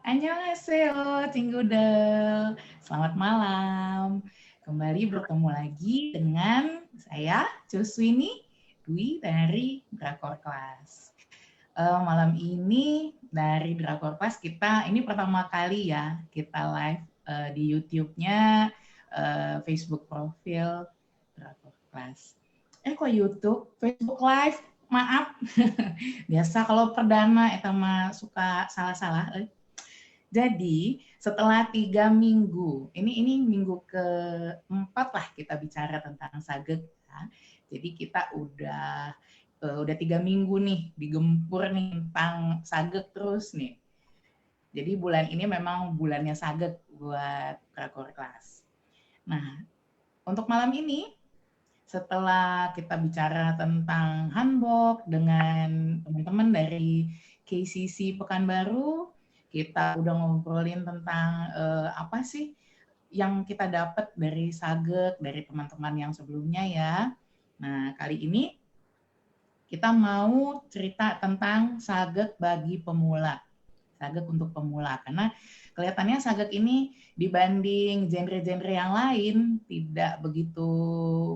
Annyeonghaseyo, Cinggudel. Selamat malam. Kembali bertemu lagi dengan saya, Cuswini Dwi dari Drakor Class. Malam ini dari Drakor Class ini pertama kali ya kita live di YouTube-nya, Facebook profil Drakor Class. Kok YouTube? Facebook Live? Maaf. Biasa kalau perdana eta mah suka salah-salah. Jadi setelah 3 minggu, ini minggu keempat lah kita bicara tentang Sageg. Ya. Jadi kita udah 3 minggu nih digempur nih tentang Sageg terus nih. Jadi bulan ini memang bulannya Sageg buat Drakor Class. Nah, untuk malam ini setelah kita bicara tentang Hanbok dengan teman-teman dari KCC Pekanbaru, kita udah ngobrolin tentang apa sih yang kita dapat dari Sageg, dari teman-teman yang sebelumnya ya. Nah, kali ini kita mau cerita tentang Sageg bagi pemula. Sageg untuk pemula, karena kelihatannya Sageg ini dibanding genre-genre yang lain tidak begitu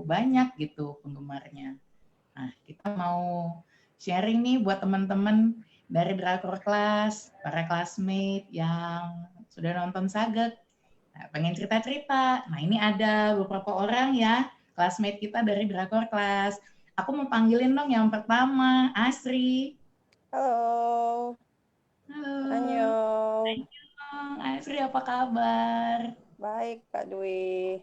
banyak gitu penggemarnya. Nah, kita mau sharing nih buat teman-teman dari Drakor Class, para classmate yang sudah nonton Sageg. Nah, pengen cerita-cerita. Nah, ini ada beberapa orang ya, classmate kita dari Drakor Class. Aku mau panggilin dong yang pertama, Asri. Halo, Halo. Annyeong. Asri apa kabar? Baik, Kak Dwi.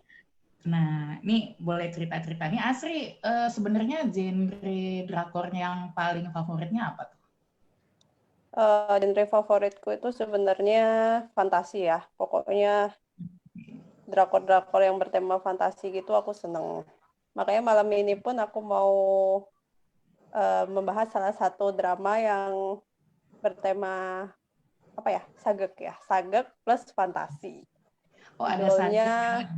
Nah, ini boleh cerita-cerita nih Asri, sebenarnya genre drakor yang paling favoritnya apa tuh? Genre favoritku itu sebenarnya fantasi ya. Pokoknya drakor-drakor yang bertema fantasi gitu aku seneng. Makanya malam ini pun aku mau membahas salah satu drama yang bertema apa ya? Sageg ya. Sageg plus fantasi. Oh, ada Judulnya Sageg.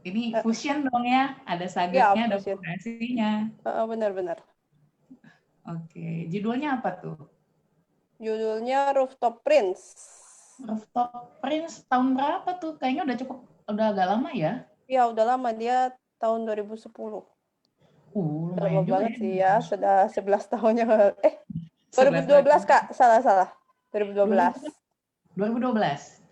Ini fusion dong ya, ada ya Sagegnya, ada Fusion. fantasinya. Benar-benar. Oke, judulnya apa tuh? Judulnya Rooftop Prince. Rooftop Prince tahun berapa tuh? Kayaknya udah agak lama ya. Ya, udah lama, dia tahun 2010. Lama Lumayan juga banget ya. sih ya, sudah 11 tahun yang 11 2012 tahun. Kak, salah. 2012. 2012.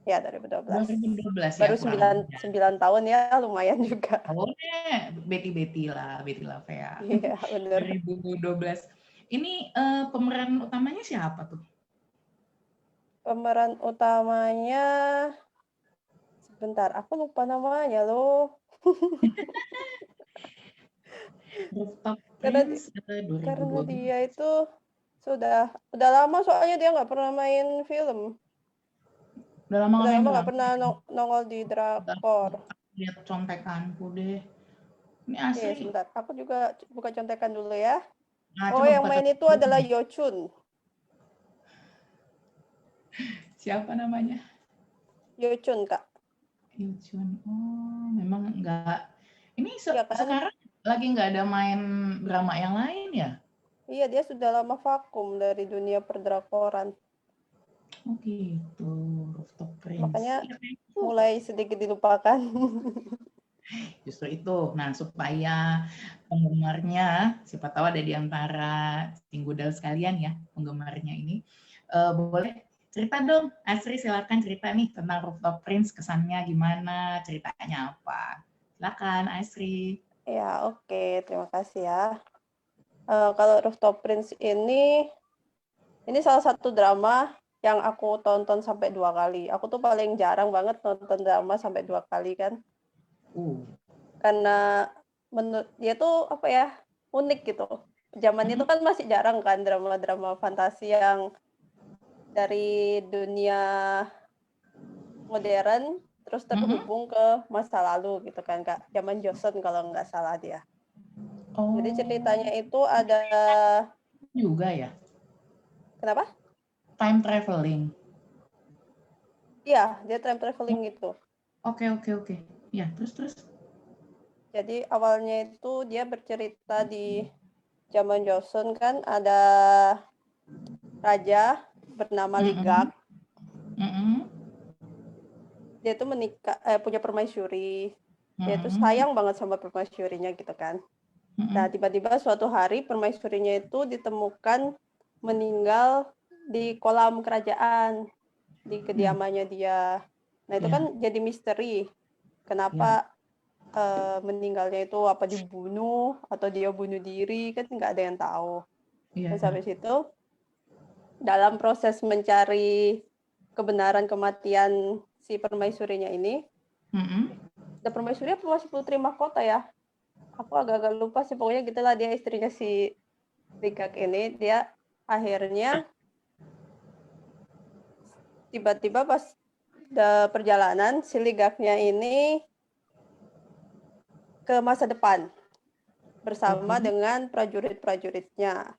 Ya, 2012. 2012 ya, Baru kurang 9, lebih. 9 tahun ya, lumayan juga. Oh, Betty Lavea. Iya, bener. 2012. Ini pemeran utamanya siapa tuh? Pemeran utamanya, sebentar, aku lupa namanya loh. Rooftop Karena Prince karena 2012. dia itu udah lama soalnya dia nggak pernah main film. Udah lama nggak Udah main lama nggak drama. pernah nongol di Udah drakor. lihat contekanku deh. Ini Iya, asli. sebentar. Aku juga buka contekan dulu ya. Nah, Oh, coba yang buka main itu contekan. adalah Yochun. Siapa namanya? Yochun, Kak. Ilchun. Oh, memang nggak. Ini Iya kan? sekarang lagi nggak ada main drama yang lain ya? Iya, dia sudah lama vakum dari dunia perdrakoran. Oh gitu, Rooftop Prince. Makanya Iya, itu. mulai sedikit dilupakan. Justru itu. Nah, supaya penggemarnya, siapa tahu ada di antara Cinggudel sekalian ya, penggemarnya ini, boleh cerita dong. Asri silakan cerita nih tentang Rooftop Prince, kesannya gimana, ceritanya apa. Silakan Asri. Ya, oke. Terima kasih ya. Kalau Rooftop Prince ini salah satu drama yang aku tonton sampai 2 kali. Aku tuh paling jarang banget nonton drama sampai 2 kali kan. Uh. Karena menurut dia tuh apa ya, unik gitu. Zaman itu kan masih jarang kan drama-drama fantasi yang dari dunia modern terus terhubung ke masa lalu gitu kan Kak. Zaman Joseon kalau nggak salah dia. Jadi Oh, ceritanya itu ada juga ya? kenapa? Time traveling. Iya, dia time traveling gitu. Oke, oke, oke. Ya, terus. Jadi awalnya itu dia bercerita di zaman Joseon kan ada raja bernama Mm-mm. Ligak. Dia tuh menikah, punya permaisuri. Dia tuh Mm-mm. sayang banget sama permaisurinya gitu kan. Nah, tiba-tiba suatu hari permaisurinya itu ditemukan meninggal di kolam kerajaan, di kediamannya dia. Nah, itu kan jadi misteri. Kenapa meninggalnya itu, apa dibunuh atau dia bunuh diri, kan nggak ada yang tahu. Terus habis itu, dalam proses mencari kebenaran kematian si permaisurinya ini, ada permaisuri apa masih putri mahkota ya? Aku agak-agak lupa sih, pokoknya gitulah, dia istrinya si Ligak ini. Dia akhirnya tiba-tiba pas perjalanan si Ligaknya ini ke masa depan bersama dengan prajurit-prajuritnya.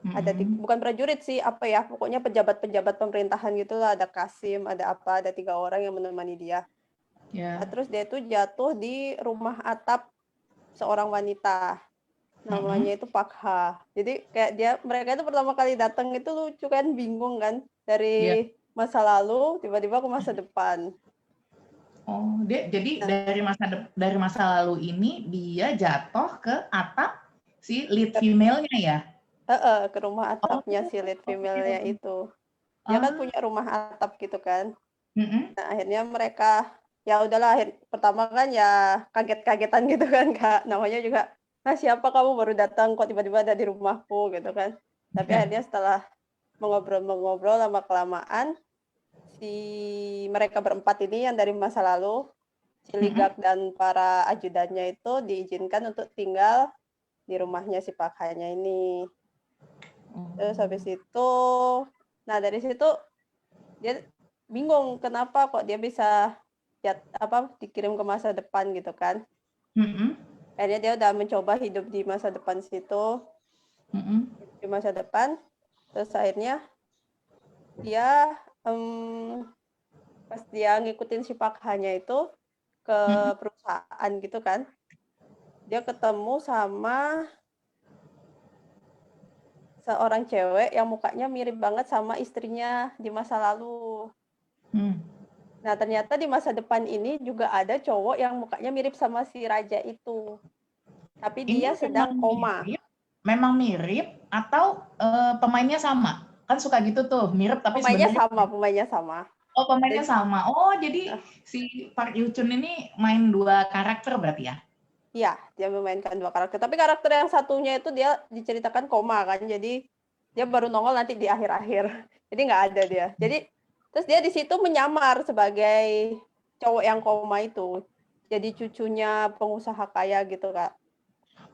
Ada bukan prajurit sih, apa ya, pokoknya pejabat-pejabat pemerintahan gitu lah, ada Kasim, ada apa, ada 3 orang yang menemani dia. Nah, terus dia itu jatuh di rumah atap seorang wanita, namanya itu Pakha. Jadi kayak mereka itu pertama kali datang itu lucu kan, bingung kan, dari masa lalu tiba-tiba ke masa depan. Oh, jadi dari masa lalu ini dia jatuh ke atap si lead female-nya ya? Ke rumah atapnya si lead female-nya itu. Dia kan punya rumah atap gitu kan. Nah, akhirnya mereka ya udahlah, pertama kan ya kaget-kagetan gitu kan, Kak. Namanya juga, siapa kamu, baru datang kok tiba-tiba ada di rumahku gitu kan. Tapi akhirnya setelah mengobrol lama-kelamaan, si mereka berempat ini yang dari masa lalu, si Ligak dan para ajudannya itu diizinkan untuk tinggal di rumahnya si Pakhanya ini. Terus habis itu, nah dari situ dia bingung kenapa kok dia bisa dikirim ke masa depan gitu kan. Akhirnya dia udah mencoba hidup di masa depan situ, di masa depan. Terus akhirnya dia pas dia ngikutin si Pakhanya itu ke perusahaan gitu kan, dia ketemu sama seorang cewek yang mukanya mirip banget sama istrinya di masa lalu. Nah, ternyata di masa depan ini juga ada cowok yang mukanya mirip sama si raja itu. Tapi dia sedang koma. Memang mirip atau pemainnya sama? Kan suka gitu tuh, mirip tapi sebenarnya pemainnya sama. Oh, pemainnya sama. Oh, jadi si Park Yoo Chun ini main 2 karakter berarti ya? Iya, dia memainkan 2 karakter. Tapi karakter yang satunya itu dia diceritakan koma kan. Jadi dia baru nongol nanti di akhir-akhir. Jadi nggak ada dia. Jadi terus dia di situ menyamar sebagai cowok yang koma itu. Jadi cucunya pengusaha kaya gitu, Kak.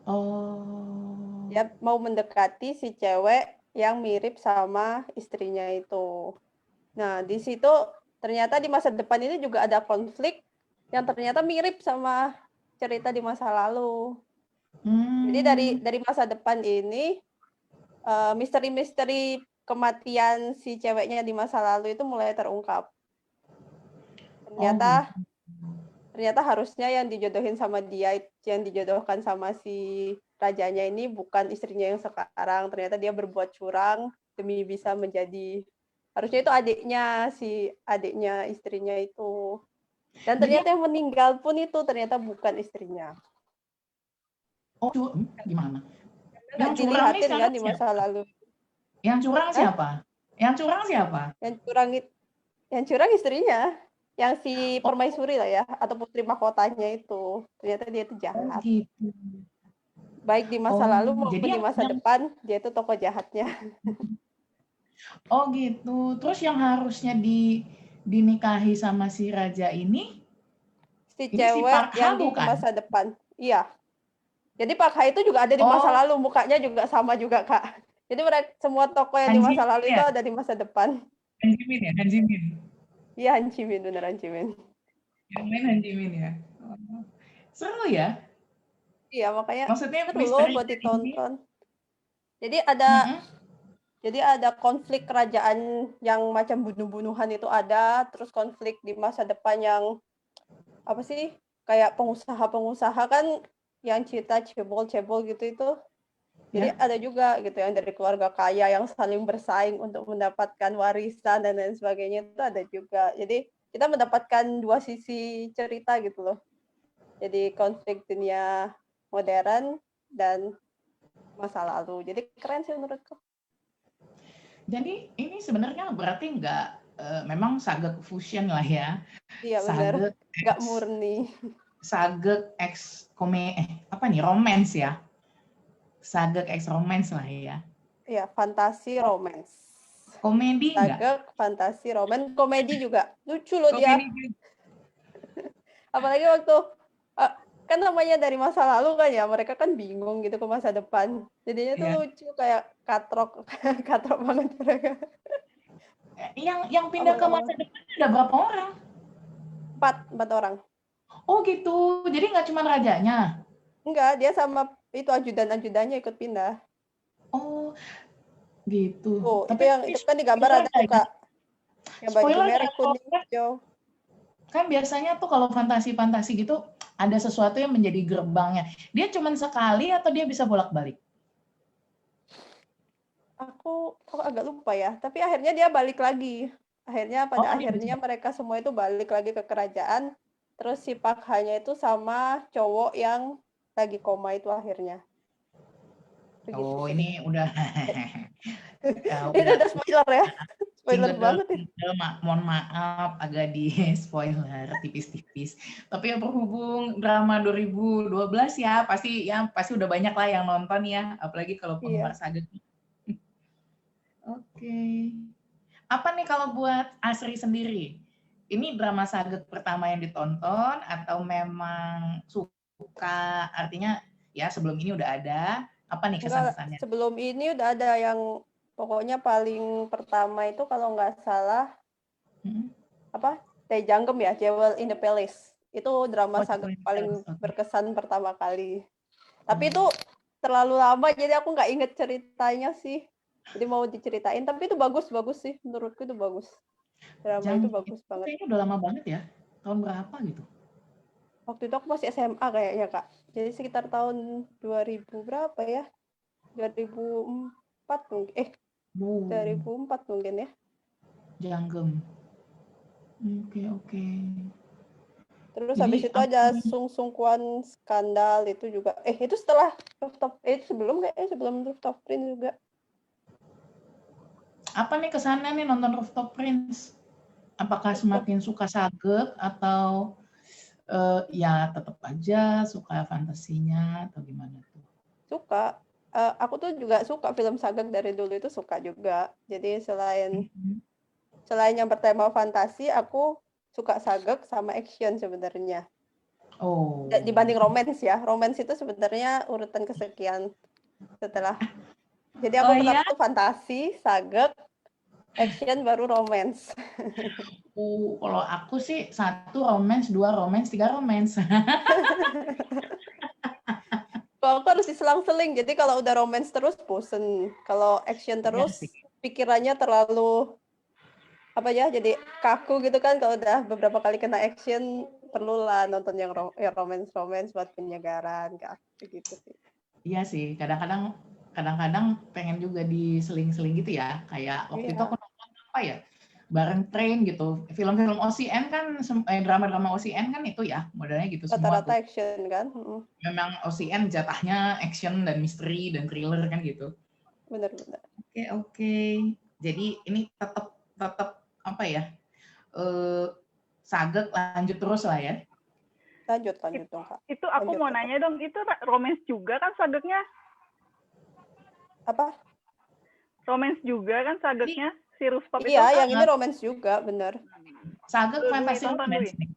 Oh. Dia mau mendekati si cewek yang mirip sama istrinya itu. Nah, di situ ternyata di masa depan ini juga ada konflik yang ternyata mirip sama cerita di masa lalu. Jadi dari masa depan ini misteri-misteri kematian si ceweknya di masa lalu itu mulai terungkap. Ternyata harusnya yang dijodohin sama dia, yang dijodohkan sama si rajanya ini bukan istrinya yang sekarang. Ternyata dia berbuat curang demi bisa menjadi, harusnya itu adiknya istrinya itu. Dan ternyata yang meninggal pun itu ternyata bukan istrinya. Oh, gimana? Nggak dilihatin kan di masa lalu. Yang curang siapa? Yang curang siapa? Yang curang istrinya, yang si permaisuri lah ya, atau putri mahkotanya itu. Ternyata dia itu jahat. Oh, gitu. Baik di masa lalu maupun di masa depan, dia itu tokoh jahatnya. Oh gitu. Terus yang harusnya dinikahi sama si raja ini? Si cewek si yang di masa depan. Iya. Jadi Pak Ha itu juga ada di masa lalu, mukanya juga sama juga, Kak. Jadi mereka semua tokoh yang di masa lalu itu ada di masa depan. Han Jimin ya? Han Jimin? Iya, Han Jimin, bener Han Jimin. Yang main Han Jimin ya? Seru ya? Iya, makanya maksudnya seru loh buat ditonton. Jadi ada konflik kerajaan yang macam bunuh-bunuhan itu ada, terus konflik di masa depan yang apa sih, kayak pengusaha-pengusaha kan yang cerita cebol-cebol gitu itu. Jadi ada juga gitu yang dari keluarga kaya yang saling bersaing untuk mendapatkan warisan dan lain sebagainya, itu ada juga. Jadi kita mendapatkan dua sisi cerita gitu loh. Jadi konflik dunia modern dan masa lalu. Jadi keren sih menurutku. Jadi ini sebenarnya berarti memang Sagek fusion lah ya. Iya benar, nggak murni. Sagek X romance ya. Sagek X romance lah ya. Iya, fantasi romance. Komedi enggak? Sagek, fantasi, romance, komedi juga. Lucu loh dia. Apalagi waktu kan namanya dari masa lalu kan ya, mereka kan bingung gitu ke masa depan. Jadinya tuh lucu kayak katrok banget mereka. Yang pindah ke masa depan ada berapa orang? 4 orang. Oh gitu, jadi nggak cuma rajanya? Enggak, dia sama itu ajudan-ajudannya ikut pindah. Oh gitu. Oh, tapi itu kan di gambar ada tuh Kak. Yang baju merah, kuning, hijau. Kan biasanya tuh kalau fantasi-fantasi gitu ada sesuatu yang menjadi gerbangnya. Dia cuma sekali atau dia bisa bolak-balik? Aku agak lupa ya, tapi akhirnya dia balik lagi. Akhirnya pada akhirnya mereka semua itu balik lagi ke kerajaan. Terus si Pak Ha-nya itu sama cowok yang lagi koma itu akhirnya. Begitu oh, sih. Ini udah ini udah spoiler ya. Spoiler banget ya. Mohon maaf agak di spoiler tipis-tipis. Tapi yang berhubung drama 2012 ya pasti udah banyak lah yang nonton ya, apalagi kalau penggemar Sagek. Oke. Apa nih kalau buat Asri sendiri? Ini drama Sagek pertama yang ditonton atau memang suka, artinya ya sebelum ini udah ada, apa nih kesan-kesannya? Sebelum ini udah ada yang pokoknya paling pertama itu kalau nggak salah Tae Janggem ya, Jewel in the Palace. Itu drama Sagek paling berkesan pertama kali. Tapi itu terlalu lama jadi aku nggak inget ceritanya sih. Jadi mau diceritain, tapi itu bagus sih, menurutku itu bagus. Drama itu bagus banget. Kayaknya udah lama banget ya, tahun berapa gitu? Waktu itu aku masih SMA kayaknya Kak. Jadi sekitar tahun 2000 berapa ya? 2004 mungkin. 2004 mungkin ya. Janggem. Oke. Terus habis itu ada Sung Sung Kwan skandal itu juga. Itu setelah Rooftop, sebelum Rooftop Prince juga. Apa nih kesannya nih nonton Rooftop Prince? Apakah semakin suka Sagek atau ya tetap aja suka fantasinya atau gimana tuh? Suka. Aku tuh juga suka film Sagek dari dulu itu suka juga. Jadi selain yang bertema fantasi, aku suka Sagek sama action sebenarnya. Oh. Dibanding romance ya. Romance itu sebenarnya urutan kesekian setelah. Jadi aku pertama tuh fantasi, Sagek, action baru romance. Kalau aku sih 1 romance, 2 romance, 3 romance. Kalau aku harus diselang-seling. Jadi kalau udah romance terus bosen. Kalau action terus pikirannya terlalu jadi kaku gitu kan. Kalau udah beberapa kali kena action perlulah nonton yang romance buat penyegaran kayak gitu sih. Iya sih, kadang-kadang pengen juga diseling-seling gitu ya. Kayak waktu itu aku nonton apa ya? Bareng Train gitu. Film-film OCN kan, drama-drama OCN kan itu ya, modelnya gitu semua. Rata-rata action kan. Memang OCN jatahnya action dan misteri dan thriller kan gitu. Benar. Oke. Jadi ini tetap apa ya? Sagek lanjut terus lah ya. Lanjut dong Kak. Itu aku mau nanya dong, itu romance juga kan Sageknya? Apa? Romance juga kan Sageknya? Si Rooftop itu? Iya, yang ini romance juga, benar. Sagek fantasi romance nih.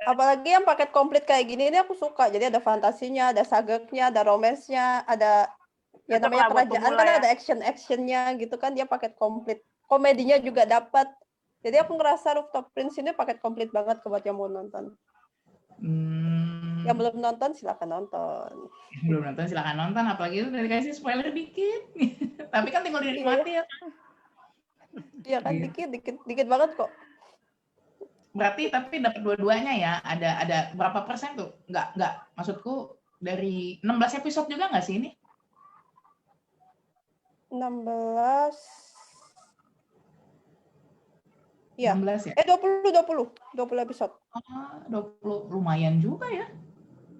Apalagi yang paket komplit kayak gini ini aku suka. Jadi ada fantasinya, ada Sageknya, ada romance-nya, ada ya namanya kerajaan kan ada action-actionnya gitu kan, dia paket komplit. Komedinya juga dapat. Jadi aku ngerasa Rooftop Prince ini paket komplit banget buat yang mau nonton. Yang belum nonton silakan nonton. Apalagi itu udah dikasih spoiler dikit. Tapi kan tinggal dinikmati ya. Iya kan, dikit banget kok. Berarti tapi dapat dua-duanya ya. Ada berapa persen tuh? Enggak. Maksudku dari 16 episode juga nggak sih ini? 16. Iya. 16 ya? 20 episode. 20 lumayan juga ya.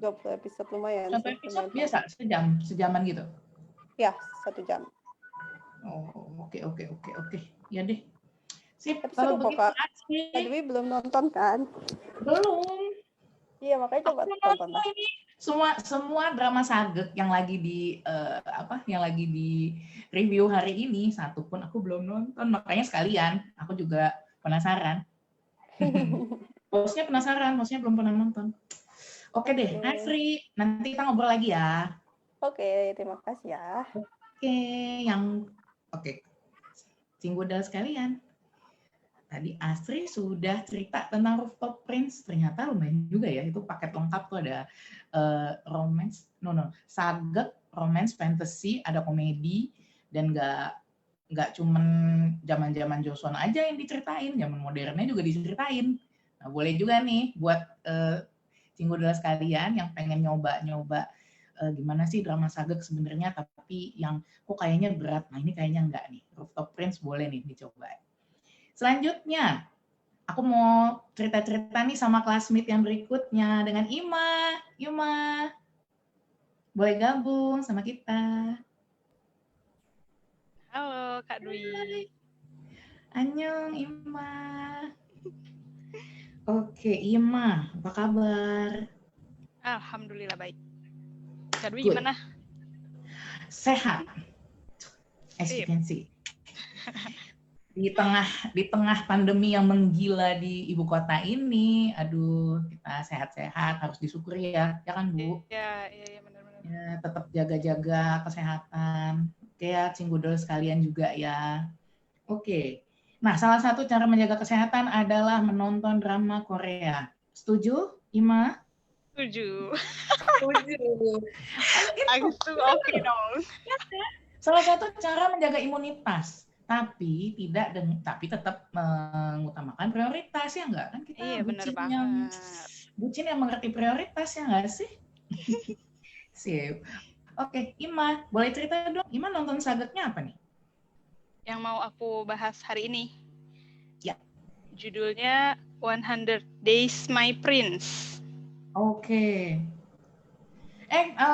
20 episode lumayan Satu sih. episode lumayan biasa sejaman gitu. Ya, 1 jam. Oh, oke. Ya deh. Sip, Tapi kalau seru kok, begitu Kak. Asri. Kak Dwi belum nonton kan? Belum. Iya, makanya coba tonton lah. Ini semua drama sagek yang lagi di yang lagi di review hari ini, satu pun aku belum nonton, makanya sekalian aku juga penasaran. Bosnya penasaran, bosnya belum pernah nonton. Oke deh, Asri, nanti kita ngobrol lagi ya. Oke, terima kasih ya. Oke. Cinggudel sekalian. Tadi Asri sudah cerita tentang Rooftop Prince, ternyata lumayan juga ya, itu paket lengkap tuh ada sagek, romance, fantasy, ada komedi, dan nggak cuman zaman-zaman Joseon aja yang diceritain, zaman modernnya juga diceritain. Nah, boleh juga nih buat Cinggudel sekalian yang pengen nyoba gimana sih drama sagek sebenarnya, tapi yang kok kayaknya berat, nah ini kayaknya enggak nih, Rooftop Prince boleh nih dicoba. Selanjutnya, aku mau cerita-cerita nih sama classmate yang berikutnya dengan Ima. Ima, boleh gabung sama kita. Halo, Kak Dwi. Annyeong, Ima. Oke, Ima, apa kabar? Alhamdulillah baik. Kak Dwi Good. gimana? Sehat, as you can see. Di tengah pandemi yang menggila di ibu kota ini, aduh, kita sehat-sehat, harus disyukuri ya kan Bu? Iya benar-benar. Ya, tetap jaga-jaga kesehatan. Oke ya, Cinggudel sekalian juga ya. Oke. Nah, salah satu cara menjaga kesehatan adalah menonton drama Korea. Setuju, Ima? Setuju. Aku oke dong. Salah satu cara menjaga imunitas. Tapi tetap mengutamakan prioritas ya enggak kan, kita Iya benar banget. Bucin yang mengerti prioritas ya enggak sih? Sip. Oke, Ima, boleh cerita dong, Ima nonton sageknya apa nih? Yang mau aku bahas hari ini. Ya. Judulnya 100 Days My Prince. Oke.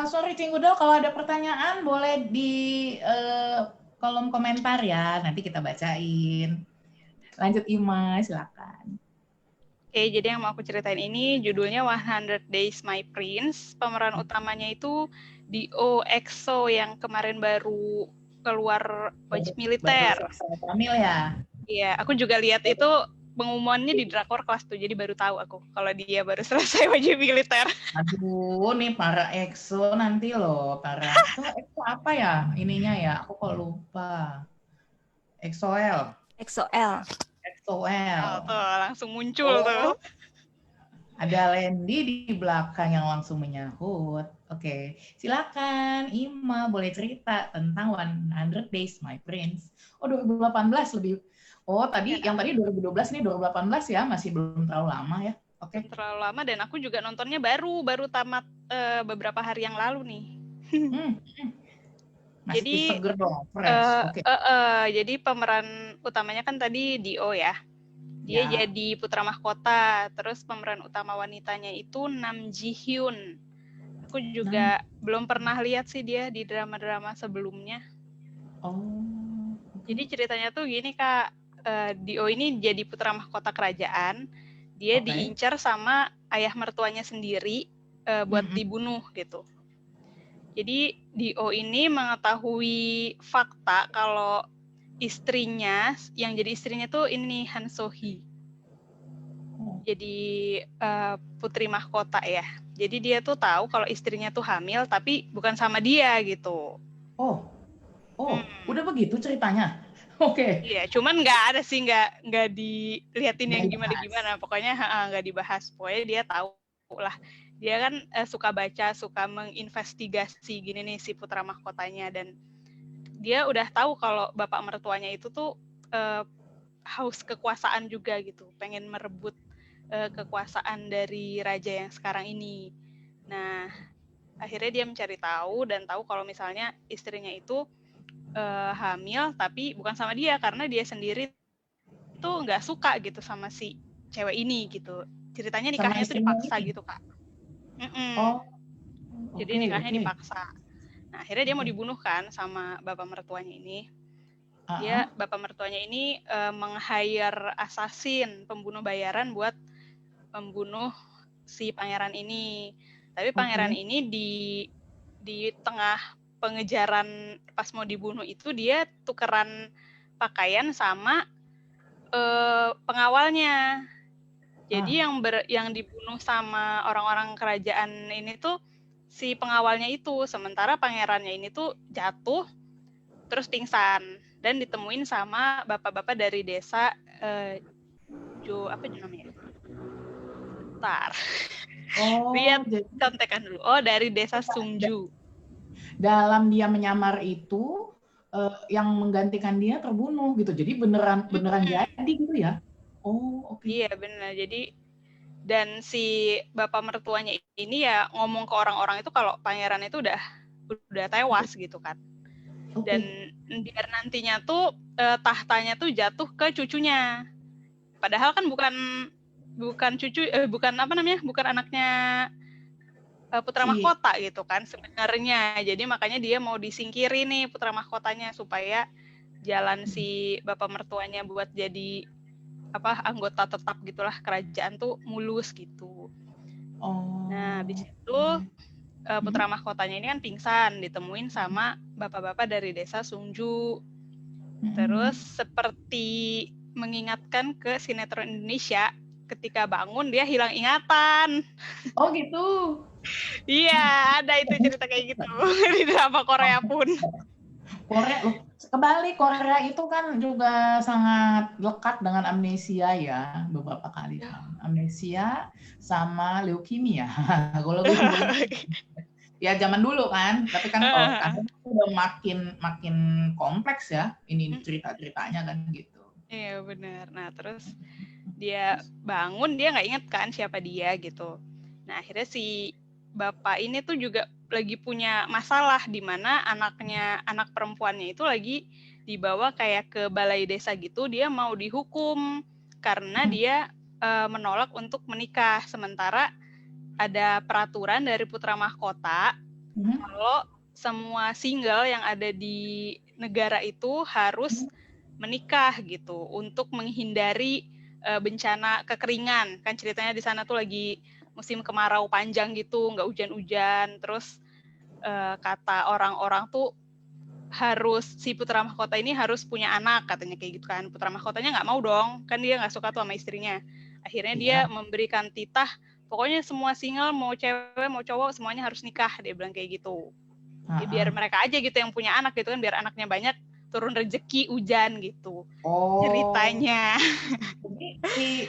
Sorry Cinggudel, kalau ada pertanyaan boleh di kolom komentar ya, nanti kita bacain. Lanjut Ima, silakan. Oke, jadi yang mau aku ceritain ini judulnya 100 Days My Prince. Pemeran utamanya itu Dio EXO yang kemarin baru keluar wajib militer. Kamil ya? Iya, aku juga lihat itu pengumumannya di Drakor Kelas tuh, jadi baru tahu aku kalau dia baru selesai wajib militer. Aduh, nih para EXO nanti loh, EXO apa ya ininya ya? Aku kok lupa. EXO-L. Oh, tuh langsung muncul tuh. Ada Lendi di belakang yang langsung menyahut. Oke, silakan Ima boleh cerita tentang 100 Days My Prince. Oh, 2018 lebih. Oh, yang tadi 2012 nih 2018 ya, masih belum terlalu lama ya. Oke. Terlalu lama dan aku juga nontonnya baru tamat beberapa hari yang lalu nih. Masih jadi seger dong, fresh. Jadi pemeran utamanya kan tadi Dio ya. Dia jadi putra mahkota. Terus pemeran utama wanitanya itu Nam Ji Hyun. Aku juga belum pernah lihat sih dia di drama-drama sebelumnya. Oh. Jadi ceritanya tuh gini Kak, Dio ini jadi putra mahkota kerajaan. Dia diincar sama ayah mertuanya sendiri buat dibunuh gitu. Jadi Dio ini mengetahui fakta kalau istrinya, yang jadi istrinya tuh ini Han So-hee. Jadi putri mahkota ya. Jadi dia tuh tahu kalau istrinya tuh hamil, tapi bukan sama dia gitu. Udah begitu ceritanya? Oke. Iya, cuman nggak dilihatin yang gimana-gimana. Pokoknya nggak dibahas. Pokoknya dia tahu lah. Dia kan suka baca, suka menginvestigasi gini nih si putra mahkotanya, dan dia udah tahu kalau bapak mertuanya itu tuh haus kekuasaan juga gitu, pengen merebut kekuasaan dari raja yang sekarang ini. Nah, akhirnya dia mencari tahu dan tahu kalau misalnya istrinya itu hamil, tapi bukan sama dia karena dia sendiri tuh nggak suka gitu sama si cewek ini gitu. Ceritanya Sama nikahnya tuh istrinya dipaksa ini. gitu, Kak. Mm-mm. Oh, Jadi oke, nikahnya oke. dipaksa. Nah, akhirnya dia mau dibunuh kan sama bapak mertuanya ini. Ah, Bapak mertuanya ini meng-hire assassin, pembunuh bayaran buat membunuh si pangeran ini. Tapi pangeran oke. ini di tengah pengejaran pas mau dibunuh itu dia tukeran pakaian sama pengawalnya. Jadi yang dibunuh sama orang-orang kerajaan ini tuh si pengawalnya itu, sementara pangerannya ini tuh jatuh terus pingsan dan ditemuin sama bapak-bapak dari desa apa namanya? Bentar. Oh, Lihat jadi contekan dulu. Oh, dari desa Sungju. dalam dia menyamar itu yang menggantikan dia terbunuh gitu. Jadi beneran jadi gitu ya? Oh, oke. Iya, benar. Jadi dan si bapak mertuanya ini ya ngomong ke orang-orang itu kalau pangeran itu udah tewas gitu kan. Dan biar nantinya tuh tahtanya tuh jatuh ke cucunya. Padahal kan bukan cucu bukan apa namanya? Bukan anaknya putra mahkota gitu kan sebenarnya. Jadi makanya dia mau disingkirin nih putra mahkotanya supaya jalan si bapak mertuanya buat jadi anggota tetap gitulah kerajaan tuh mulus gitu. Nah, habis itu putra mahkotanya ini kan pingsan, ditemuin sama bapak-bapak dari desa Sungju. Terus seperti mengingatkan ke sinetron Indonesia, ketika bangun dia hilang ingatan. Oh gitu. Iya, ada itu cerita kayak gitu di drama Korea pun. Korea loh, kebalik, Korea itu kan juga sangat lekat dengan amnesia ya, beberapa kali kan. Amnesia sama leukemia. Kalau gue ya zaman dulu kan, tapi kan kalau sekarang udah makin kompleks ya ini cerita-ceritanya kan gitu. Iya benar. Nah terus dia bangun, dia nggak inget kan siapa dia gitu. Nah akhirnya si bapak ini tuh juga lagi punya masalah di mana anak perempuannya itu lagi dibawa kayak ke balai desa gitu, dia mau dihukum karena dia menolak untuk menikah. Sementara ada peraturan dari putra mahkota kalau semua single yang ada di negara itu harus menikah gitu untuk menghindari bencana kekeringan. Kan ceritanya di sana tuh lagi musim kemarau panjang gitu, nggak hujan-hujan. Terus kata orang-orang tuh si putra mahkota ini harus punya anak, katanya kayak gitu kan. Putra mahkotanya nggak mau dong, kan dia nggak suka tuh sama istrinya. Akhirnya dia memberikan titah, pokoknya semua single, mau cewek, mau cowok, semuanya harus nikah, dia bilang kayak gitu. Ya, biar mereka aja gitu yang punya anak gitu kan, biar anaknya banyak, turun rezeki hujan gitu. Ceritanya. Jadi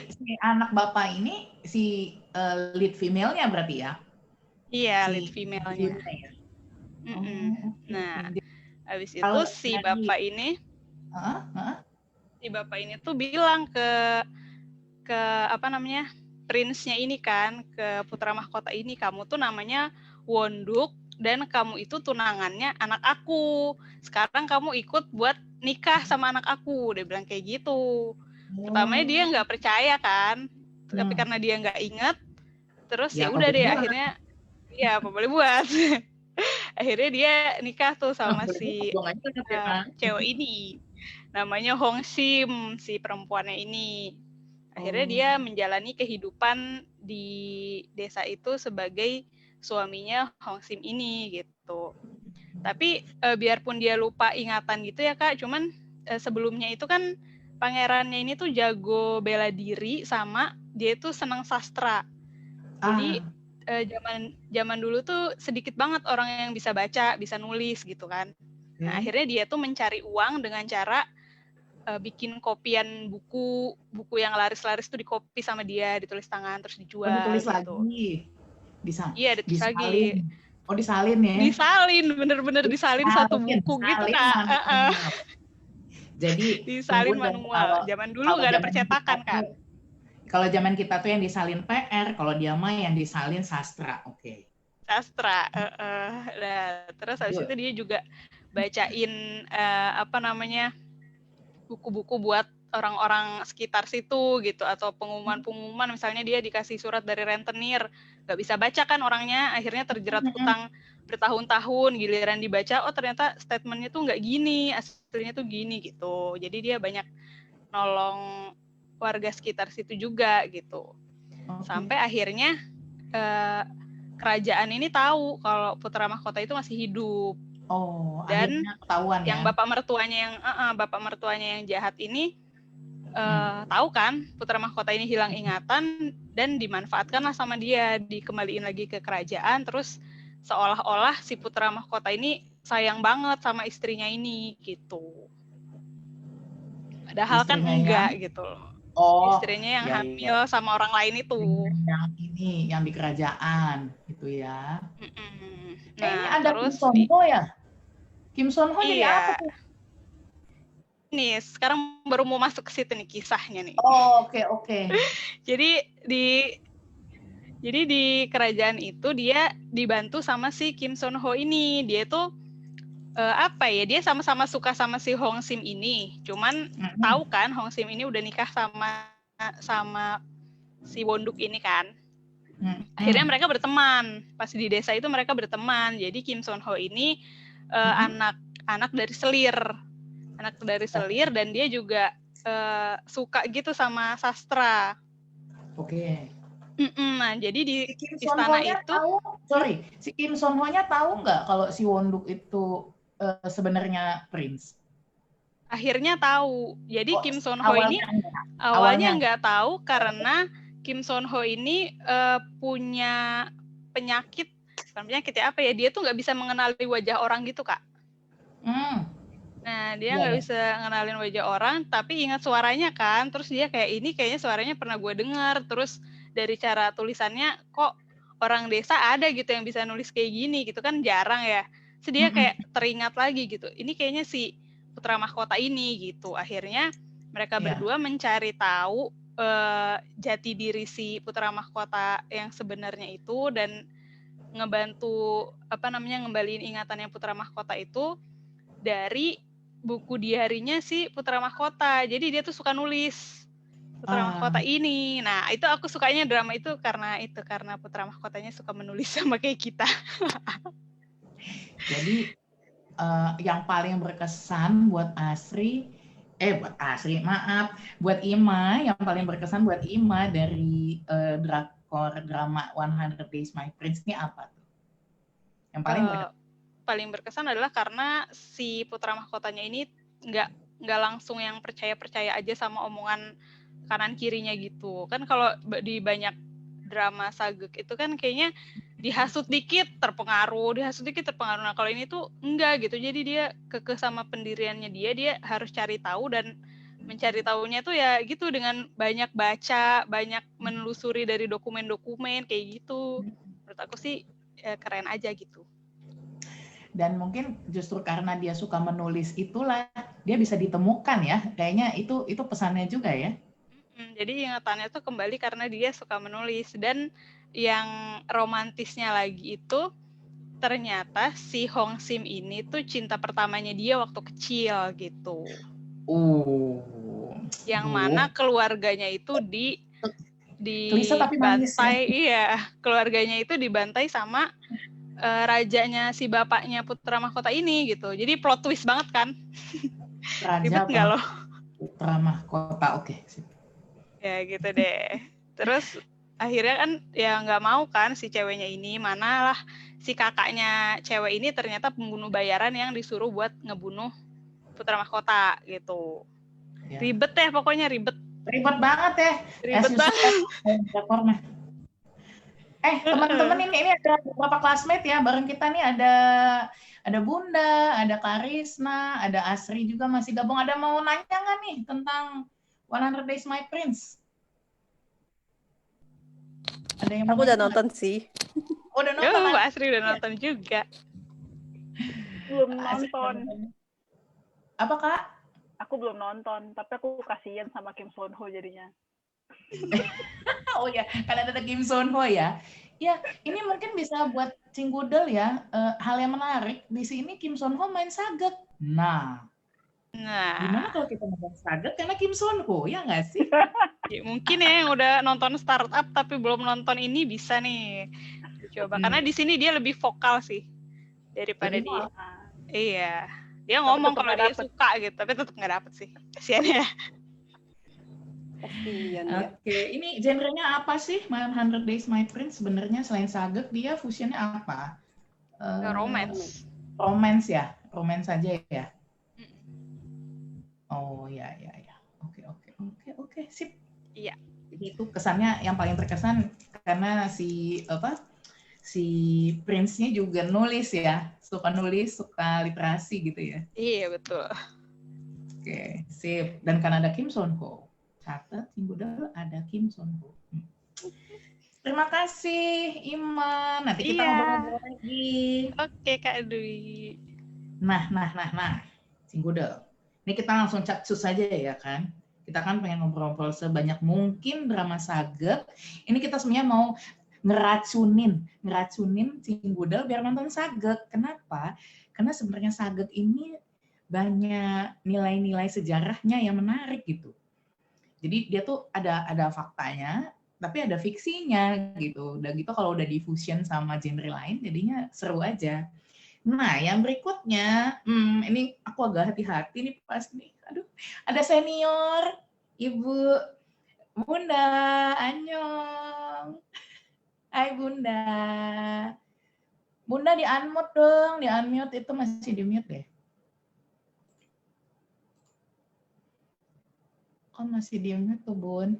si anak bapak ini si lead female-nya berarti ya? Iya, lead female-nya. Ya? Nah, habis itu si bapak ini tuh bilang ke apa namanya, prince-nya ini kan, ke putra mahkota ini, kamu tuh namanya Wonduk dan kamu itu tunangannya anak aku. Sekarang kamu ikut buat nikah sama anak aku, dia bilang kayak gitu. Pertamanya dia nggak percaya kan, tapi karena dia nggak inget, terus ya udah deh akhirnya, ya apa boleh buat. Akhirnya dia nikah tuh sama si cewek ini, namanya Hong Sim, si perempuannya ini. Akhirnya dia menjalani kehidupan di desa itu sebagai suaminya Hong Sim ini gitu. Tapi biarpun dia lupa ingatan gitu ya Kak, cuman sebelumnya itu kan pangerannya ini tuh jago bela diri sama dia tuh senang sastra. Jadi zaman dulu tuh sedikit banget orang yang bisa baca, bisa nulis gitu kan. Nah akhirnya dia tuh mencari uang dengan cara bikin kopian buku yang laris-laris tuh dikopi sama dia, ditulis tangan terus dijual. Ditulis gitu. Lagi. Iya, ditulis lagi. Oh, disalin ya? Disalin, bener-bener disalin satu buku gitu Kak. Jadi disalin manual. Zaman dulu nggak ada percetakan kan. Kalau zaman kita tuh yang disalin PR, kalau dia mah yang disalin sastra. Oke. Sastra. Nah, terus habis itu dia juga bacain buku-buku buat orang-orang sekitar situ gitu, atau pengumuman-pengumuman, misalnya dia dikasih surat dari rentenir, nggak bisa baca kan orangnya, akhirnya terjerat hutang bertahun-tahun, giliran dibaca, oh ternyata statementnya tuh nggak gini, aslinya tuh gini gitu. Jadi dia banyak nolong warga sekitar situ juga gitu. Sampai akhirnya kerajaan ini tahu kalau putra mahkota itu masih hidup. Dan ketahuan yang bapak mertuanya yang jahat ini tahu kan putra mahkota ini hilang ingatan dan dimanfaatkanlah sama dia, dikembaliin lagi ke kerajaan, terus seolah-olah si putra mahkota ini sayang banget sama istrinya ini gitu. Padahal kan enggak gitu loh. Istrinya yang hamil sama orang lain itu. Yang ini, yang di kerajaan gitu ya. Nah, ini ada terus Kim Son Ho ya? Kim Son Ho jadi apa tuh? Nih, sekarang baru mau masuk ke situ nih kisahnya nih. Oke. Jadi di kerajaan itu dia dibantu sama si Kim Son Ho ini. Dia tuh dia sama-sama suka sama si Hong Sim ini. Cuman tahu kan Hong Sim ini udah nikah sama si Won-duk ini kan. Akhirnya mereka berteman. Pas di desa itu mereka berteman. Jadi Kim Son Ho ini anak dari selir. Anak dari selir, dan dia juga suka gitu sama sastra. Oke. Nah, jadi di istana itu si Kim Son Ho-nya tahu nggak kalau si Won-duk itu sebenarnya prince? Akhirnya tahu. Jadi Kim Son Ho ini awalnya nggak tahu karena Kim Son Ho ini punya penyakit, bukan penyakit ya, apa ya? Dia tuh nggak bisa mengenali wajah orang gitu, Kak. Nah, dia nggak bisa ngenalin wajah orang, tapi ingat suaranya kan. Terus dia kayaknya suaranya pernah gue dengar. Terus dari cara tulisannya, kok orang desa ada gitu yang bisa nulis kayak gini gitu kan, jarang ya. Terus dia kayak teringat lagi gitu. Ini kayaknya si putra mahkota ini gitu. Akhirnya mereka berdua mencari tahu jati diri si putra mahkota yang sebenarnya itu, dan ngebantu ngembaliin ingatannya putra mahkota itu dari buku diarinya si putra mahkota. Jadi dia tuh suka nulis putra mahkota ini. Nah, itu aku sukanya drama itu karena putra mahkotanya suka menulis sama kayak kita. Jadi yang paling berkesan buat buat Ima, yang paling berkesan buat Ima dari drakor drama 100 Days My Prince ini apa tuh? Yang paling berkesan adalah karena si putra mahkotanya ini nggak langsung yang percaya aja sama omongan kanan kirinya gitu. Kan kalau di banyak drama sagek itu kan kayaknya dihasut dikit terpengaruh. Nah, kalau ini tuh enggak gitu. Jadi dia kekeh sama pendiriannya dia harus cari tahu, dan mencari tahunya tuh ya gitu dengan banyak baca, banyak menelusuri dari dokumen-dokumen kayak gitu. Menurut aku sih keren aja gitu. Dan mungkin justru karena dia suka menulis itulah dia bisa ditemukan ya. Kayaknya itu pesannya juga ya. Jadi ingatannya tuh kembali karena dia suka menulis. Dan yang romantisnya lagi itu ternyata si Hong Sim ini tuh cinta pertamanya dia waktu kecil gitu. Yang mana keluarganya itu dibantai, keluarganya itu dibantai sama rajanya si bapaknya putra mahkota ini gitu. Jadi plot twist banget kan. Ribet nggak loh? Putra mahkota, oke. Ya gitu deh. Terus akhirnya kan ya nggak mau kan si ceweknya ini, manalah si kakaknya cewek ini ternyata pembunuh bayaran yang disuruh buat ngebunuh putra mahkota gitu. Ya. Ribet deh pokoknya, ribet banget ya. Ribet banget. Teman-teman ini ada beberapa classmate ya bareng kita nih, ada Bunda, ada Karisna, ada Asri juga masih gabung. Ada mau nanya nggak nih tentang 100 Days My Prince? Ada yang aku udah nonton sih. Udah nonton. Mbak Asri udah nonton juga. Belum nonton. Apa Kak? Aku belum nonton, tapi aku kasihan sama Kim Son Ho jadinya. Oh ya, karena ada Kim Son Ho ya. Ya, ini mungkin bisa buat Cinggudel ya, hal yang menarik di sini Kim Son Ho main saged. Nah, gimana Nah, kalau kita main saged karena Kim Son Ho, ya nggak sih? ya mungkin ya yang udah nonton startup tapi belum nonton ini bisa nih coba. Karena di sini dia lebih vokal sih daripada Lebih dia. vokal. Iya, dia Tapi ngomong tetep kalau nggak dia dapet. suka gitu, tapi tetap nggak dapet sih. Kasian ya. Kasian ya. Oke, ini genrenya apa sih? My 100 Days My Prince sebenarnya selain saged dia fusionnya apa? Romance. Romance ya, romance saja ya. Oh ya. Oke, sip. Iya. Jadi itu kesannya yang paling terkesan karena si Prince-nya juga nulis ya, suka nulis, suka literasi gitu ya. Iya betul. Oke, sip. Dan kan ada Kim Son Ho. Catat Cinggudel ada Kim Son Ho. Terima kasih Iman. Nanti kita ngobrol-ngobrol lagi. Oke Kak Dwi. Nah. Cinggudel. Ini kita langsung capcus saja ya kan. Kita kan pengen ngobrol-ngobrol sebanyak mungkin drama saged. Ini kita sebenarnya mau ngeracunin Cinggudel biar nonton saged. Kenapa? Karena sebenarnya saged ini banyak nilai-nilai sejarahnya yang menarik gitu. Jadi dia tuh ada faktanya, tapi ada fiksinya gitu. Dan gitu kalau udah diffusion sama genre lain, jadinya seru aja. Nah, yang berikutnya, ini aku agak hati-hati nih pas nih. Aduh, ada senior, Ibu Bunda, Anyong. Hai Bunda. Bunda di-unmute dong, di-unmute itu masih di-mute deh. Kok masih di-mute tuh, Bun?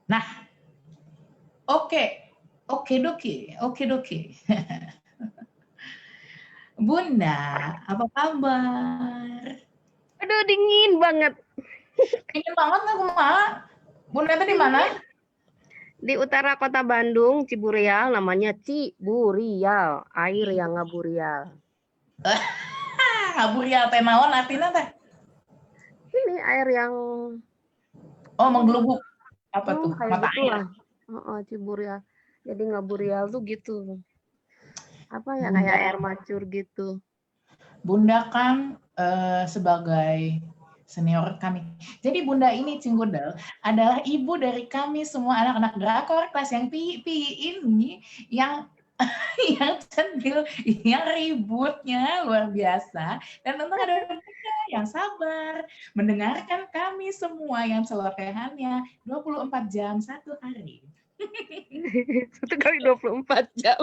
Nah, oke doki. Bunda, apa kabar? Aduh, dingin banget. Dingin banget nggak kumaha? Bunda tadi mana? Di utara kota Bandung, Ciburial, namanya Ciburial, air yang ngaburial. Ngaburial teh naon artina teh? Ini air yang menggelubuk. Apa tuh? kayak Mata gitu air. lah. Ciburial. Jadi ngaburial tuh gitu. Apa ya, Bunda. kayak air mancur gitu. Bunda kan sebagai senior kami. Jadi Bunda ini Cinggudel adalah ibu dari kami semua anak-anak drakor kelas yang pi ini yang centil, yang ributnya luar biasa, dan tentu ada Bunda yang sabar mendengarkan kami semua yang celotehannya 24 jam satu hari. 1 kali 24 jam.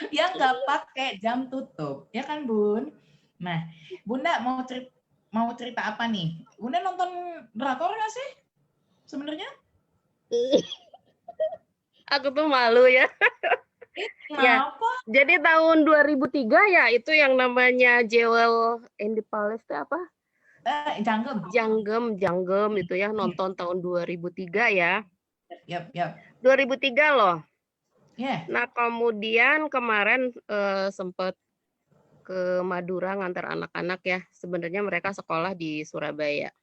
Yang nggak pakai jam tutup, ya kan Bun? Nah, Bunda mau cerita apa nih? Bunda nonton drakor nggak sih sebenarnya? Aku tuh malu ya. Ya, jadi tahun 2003 ya itu yang namanya Jewel in the Palace itu apa? Janggem itu ya, nonton tahun 2003 ya. Yap. 2003 loh. Yeah. Nah, kemudian kemarin sempat ke Madura ngantar anak-anak ya. Sebenarnya mereka sekolah di Surabaya.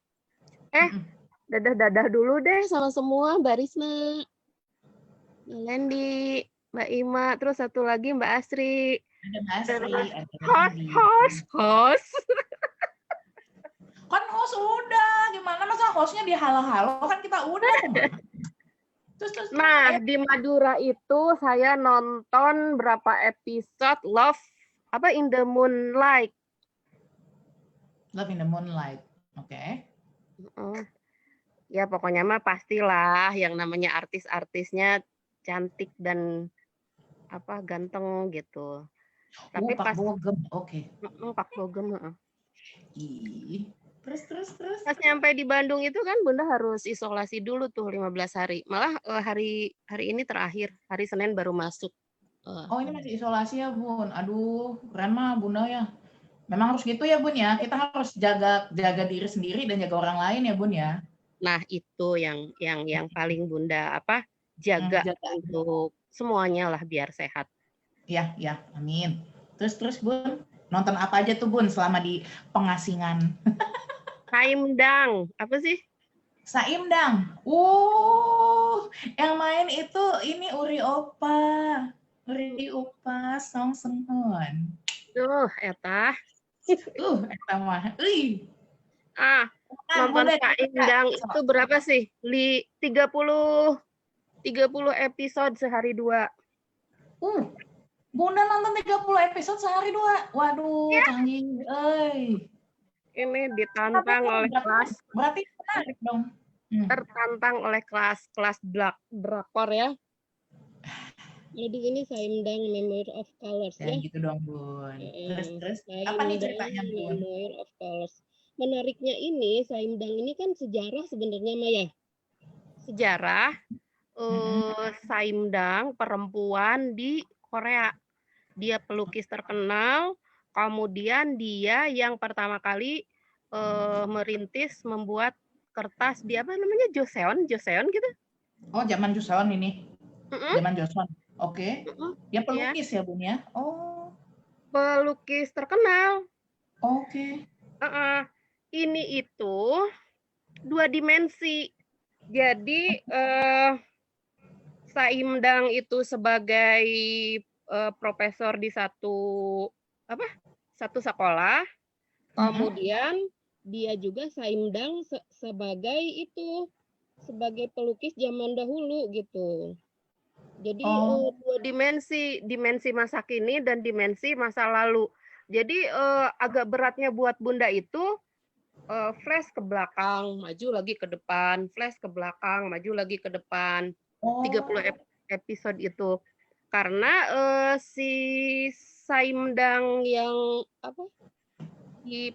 Dadah dulu deh sama semua, Mbak Risma, Mbak Lendi, Mbak Ima, terus satu lagi Mbak Asri. Ada Mbak Asri. Host. Kan host udah, gimana masa hostnya di halo-halo, kan kita udah. Terus, nah, di Madura itu saya nonton berapa episode Love in the Moonlight. Love in the Moonlight, oke. Ya pokoknya mah pastilah yang namanya artis-artisnya cantik dan ganteng gitu. Tapi Pak Bogem, oke. Pak Bogem. Terus. Pas nyampe di Bandung itu kan Bunda harus isolasi dulu tuh 15 hari. Malah hari ini terakhir, hari Senin baru masuk. Oh, ini masih isolasi ya, Bun. Aduh, keren mah Bunda ya. Memang harus gitu ya, Bun ya. Kita harus jaga diri sendiri dan jaga orang lain ya, Bun ya. Nah, itu yang paling Bunda jaga untuk semuanya lah biar sehat. Ya, amin. Terus Bun, nonton apa aja tuh Bun selama di pengasingan? Saimdang, apa sih? Saimdang. Yang main itu ini Uri Opa Song Seung Hoon. Eta. Eta mah. Nonton Saimdang itu berapa sih? 30 episode sehari 2. Bunda nonton 30 episode sehari 2. Waduh, canggih. Ini ditantang oleh kelas. Berarti menarik dong. Tertantang oleh kelas drakor ya. Jadi ini Saimdang Memoir of Colors ya. Gitu dong, Bun. Terus apa nih ceritanya, Bun? Memoir of Colors. Menariknya ini Saimdang ini kan sejarah sebenarnya Maya. Sejarah Saimdang perempuan di Korea. Dia pelukis terkenal, kemudian dia yang pertama kali merintis membuat kertas di apa namanya Joseon gitu. Oh, zaman Joseon ini. Zaman Joseon. Oke. Dia pelukis ya, Bun ya? Oh. Pelukis terkenal. Oke. Ini itu 2 dimensi. Jadi Saimdang itu sebagai profesor di satu sekolah. Kemudian dia juga Saimdang sebagai pelukis zaman dahulu gitu. Jadi 2 dimensi masa kini dan dimensi masa lalu. Jadi agak beratnya buat Bunda itu flash ke belakang, maju lagi ke depan, flash ke belakang, maju lagi ke depan. 30 episode itu. Karena si Saimdang yang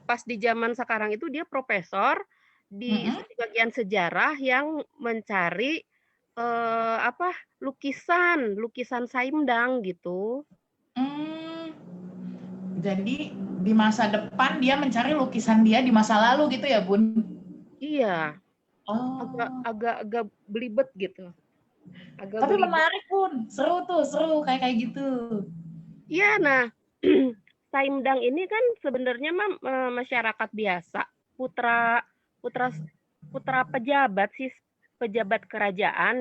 pas di zaman sekarang itu dia profesor di bagian sejarah yang mencari lukisan Saimdang gitu. Jadi di masa depan dia mencari lukisan dia di masa lalu gitu ya, Bun? Iya. Agak belibet gitu. Tapi menarik, Bun. Seru kayak gitu. Iya, nah Saimdang ini kan sebenarnya masyarakat biasa, putra pejabat sih, pejabat kerajaan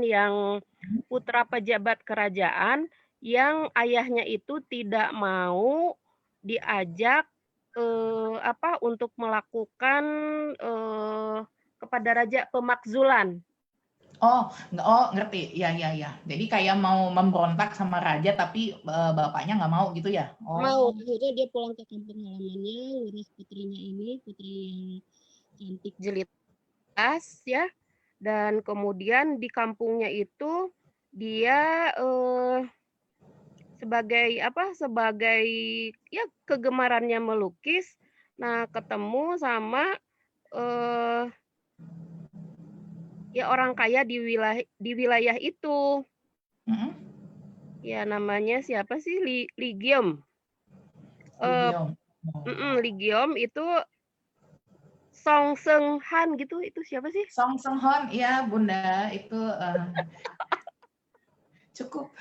yang ayahnya itu tidak mau diajak untuk melakukan kepada raja pemakzulan. Ngerti. Ya. Jadi kayak mau memberontak sama raja, tapi bapaknya nggak mau gitu ya? Mau. Akhirnya dia pulang ke kampung halamannya, ngurus putrinya ini, putri yang cantik jelitas ya. Dan kemudian di kampungnya itu dia sebagai ya kegemarannya melukis. Nah, ketemu sama ya orang kaya di wilayah itu. Ya namanya siapa sih? Lee Gyeom. Lee Gyeom itu Song Seung Han gitu. Itu siapa sih? Song Seung Hoon, iya Bunda. Itu cukup.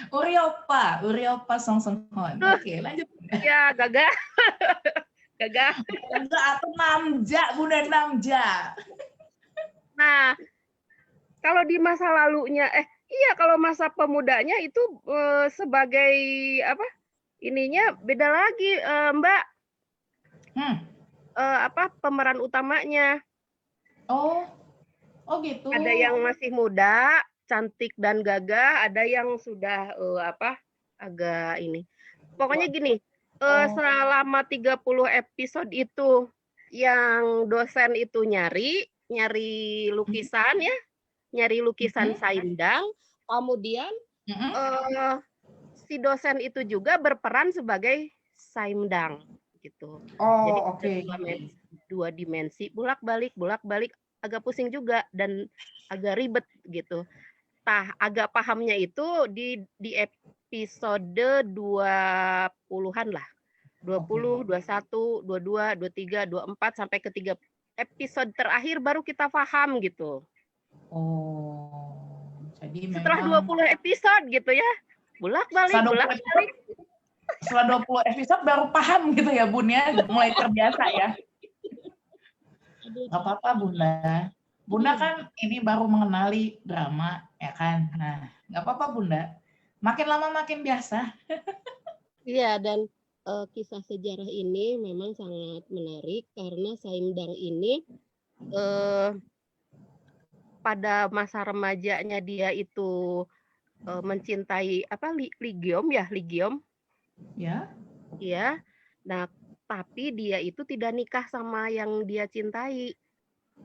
Uri Opa Song Seung Hoon. Oke, lanjut. Ya, gagah. Gagah atau Namja, Bunda Namja. Nah, kalau di masa lalunya, kalau masa pemudanya itu sebagai ininya beda lagi, Mbak. Pemeran utamanya. Oh gitu. Ada yang masih muda, cantik dan gagah, ada yang sudah agak ini. Pokoknya gini. Selama 30 episode itu yang dosen itu nyari lukisan ya, nyari lukisan Saimdang, kemudian si dosen itu juga berperan sebagai Saimdang gitu. Jadi 2 dimensi bolak-balik agak pusing juga dan agak ribet gitu. Agak pahamnya itu di episode 20-an lah. 20, 21, 22, 23, 24 sampai ke 3 episode terakhir baru kita paham gitu. Jadi setelah 20 episode gitu ya. Bolak-balik. Setelah 20 episode baru paham gitu ya, Bun ya, mulai terbiasa ya. Nggak apa-apa Bunda. Bunda kan ini baru mengenali drama, ya kan? Nah, nggak apa-apa Bunda. Makin lama makin biasa. Iya, dan kisah sejarah ini memang sangat menarik karena Saimdang ini pada masa remajanya dia itu mencintai apa Ligiom ya, Ligiom. Ya. Iya. Nah, tapi dia itu tidak nikah sama yang dia cintai.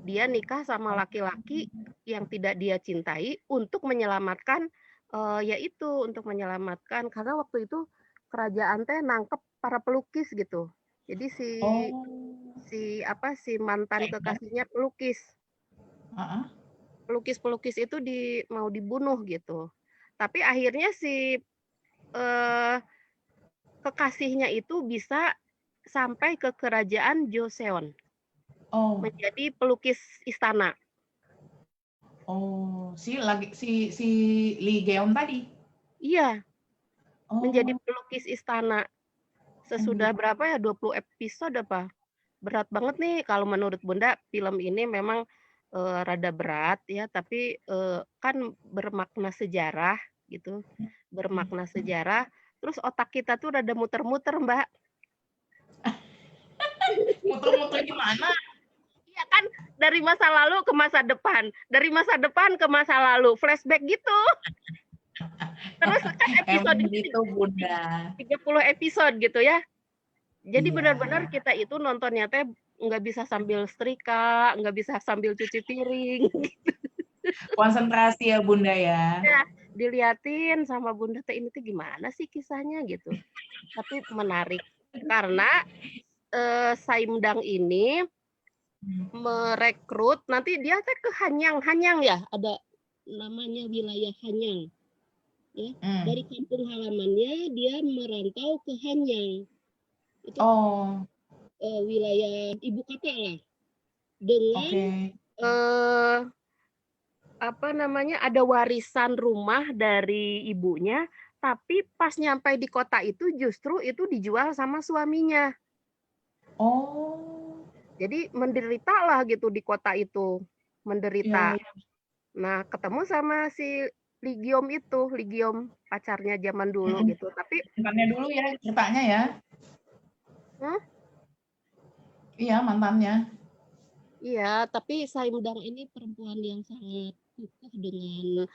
Dia nikah sama laki-laki yang tidak dia cintai untuk menyelamatkan yaitu untuk menyelamatkan karena waktu itu kerajaan teh nangkep para pelukis gitu. Jadi si mantan kekasihnya pelukis. Pelukis-pelukis itu mau dibunuh gitu. Tapi akhirnya si kekasihnya itu bisa sampai ke kerajaan Joseon. Menjadi pelukis istana. Si Lee Geon tadi. Iya. Menjadi pelukis istana. Sesudah berapa ya? 20 episode apa? Berat banget nih kalau menurut Bunda film ini memang rada berat ya, tapi kan bermakna sejarah gitu. Bermakna sejarah. Terus otak kita tuh rada muter-muter, Mbak. Muter-muter gimana? Iya kan, dari masa lalu ke masa depan, dari masa depan ke masa lalu, flashback gitu. Terus kan episode itu Bunda. 30 episode gitu ya. Jadi benar-benar kita itu nontonnya teh nggak bisa sambil setrika, nggak bisa sambil cuci piring. Konsentrasi ya Bunda ya. Ya, diliatin sama Bunda teh ini tuh gimana sih kisahnya gitu. Tapi menarik karena Saimdang ini merekrut, nanti dia teh ke Hanyang ya, ada namanya wilayah Hanyang. Ya, dari kampung halamannya dia merantau ke Hanyang. Itu wilayah ibu kota lah. Dengan apa namanya? Ada warisan rumah dari ibunya, tapi pas nyampe di kota itu justru itu dijual sama suaminya. Jadi menderita lah gitu di kota itu, menderita. Nah, ketemu sama si Ligiom itu, Ligiom pacarnya zaman dulu gitu. Tapi mantannya dulu ya ceritanya ya. Iya, mantannya. Iya, tapi Saimdang ini perempuan yang sangat kukuh dengan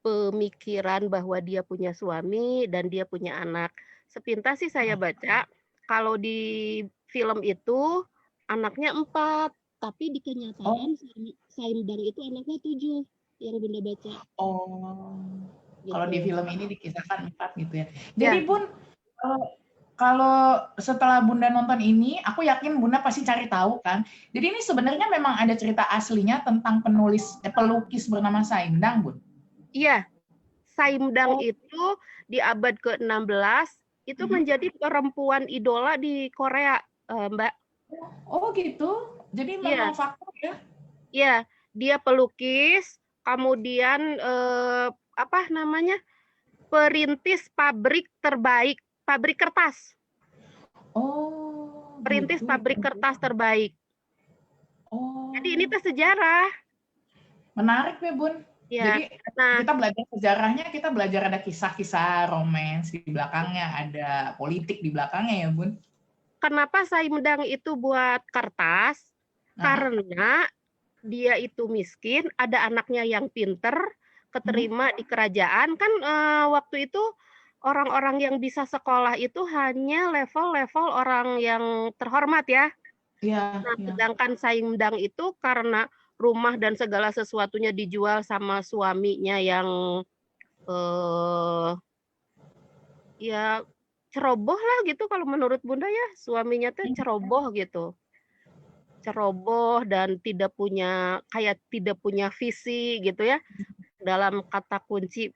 pemikiran bahwa dia punya suami dan dia punya anak. Sepintas sih saya baca, kalau di film itu anaknya 4, tapi di kenyataan Saimdang itu anaknya 7 yang Bunda baca. Gitu. Kalau di film ini dikisahkan 4 gitu ya. Jadi Bun, kalau setelah Bunda nonton ini, aku yakin Bunda pasti cari tahu kan. Jadi ini sebenarnya memang ada cerita aslinya tentang pelukis bernama Saimdang, Bun. Iya, Saimdang itu di abad ke-16 itu menjadi perempuan idola di Korea, Mbak. Oh gitu, jadi memang fakta ya? Iya, dia pelukis, kemudian perintis pabrik terbaik, pabrik kertas. Perintis gitu. Pabrik kertas terbaik. Jadi ini tuh sejarah. Menarik ya Bun. Ya, jadi kita belajar sejarahnya, kita belajar ada kisah-kisah romans di belakangnya, ada politik di belakangnya ya Bun. Kenapa Saimdang itu buat kertas? Karena dia itu miskin, ada anaknya yang pinter, keterima di kerajaan. Kan waktu itu orang-orang yang bisa sekolah itu hanya level-level orang yang terhormat ya. Sedangkan Saimdang itu karena rumah dan segala sesuatunya dijual sama suaminya yang ya ceroboh lah gitu kalau menurut Bunda ya, suaminya tuh ceroboh gitu. Ceroboh dan tidak punya visi gitu ya. Dalam kata kunci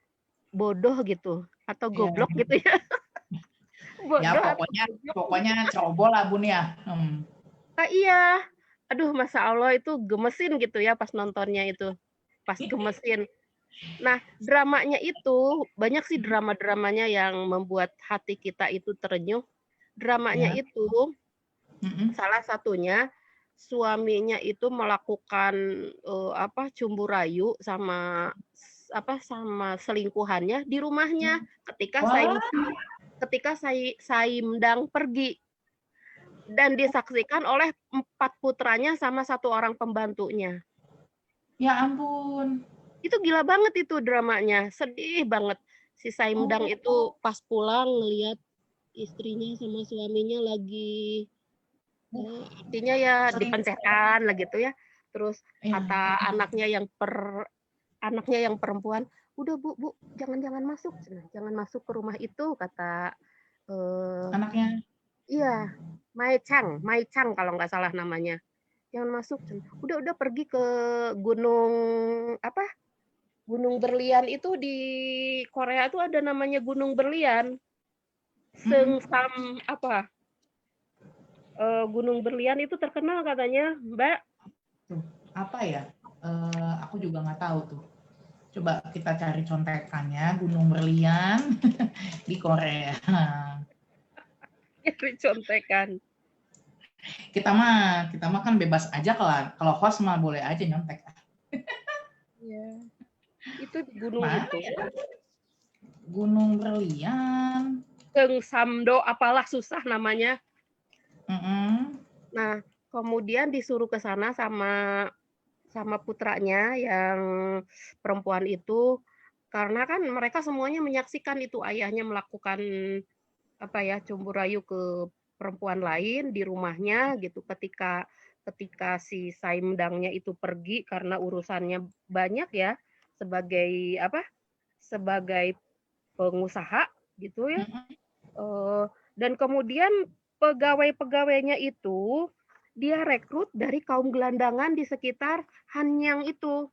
bodoh gitu atau goblok gitu ya. Bodoh pokoknya ceroboh lah Bun ya. Iya. Aduh, Masya Allah itu gemesin gitu ya pas nontonnya itu. Pas gemesin. Nah, dramanya itu, banyak sih drama-dramanya yang membuat hati kita itu terenyuh. Dramanya itu Salah satunya suaminya itu melakukan cumbu rayu sama selingkuhannya di rumahnya ketika Saimdang pergi, dan disaksikan oleh 4 putranya sama 1 orang pembantunya. Ya ampun. Itu gila banget itu dramanya, sedih banget. Si Saimdang itu pas pulang ngelihat istrinya sama suaminya lagi artinya ya dipencetan lah gitu ya. Terus kata anaknya yang perempuan, udah Bu, jangan masuk, jangan masuk ke rumah itu, kata anaknya. Iya, Mai Chang kalau nggak salah namanya. Jangan masuk, udah pergi ke Gunung Berlian itu di Korea tuh ada namanya Gunung Berlian. Sengsam Gunung Berlian itu terkenal katanya, Mbak. Tuh, apa ya? Aku juga nggak tahu tuh. Coba kita cari contekannya, Gunung Berlian di Korea. Cari contekan. Kita mah kan bebas aja, kalau host mah boleh aja nyontek. Iya. Itu di gunung itu. Ya? Gunung Berlian. Seungsamdo, apalah susah namanya. Nah, kemudian disuruh ke sana sama putranya yang perempuan itu, karena kan mereka semuanya menyaksikan itu ayahnya melakukan cumbu rayu ke perempuan lain di rumahnya gitu, ketika si Saimdangnya itu pergi karena urusannya banyak ya, sebagai pengusaha gitu ya. Dan kemudian pegawai-pegawainya itu dia rekrut dari kaum gelandangan di sekitar Hanyang itu.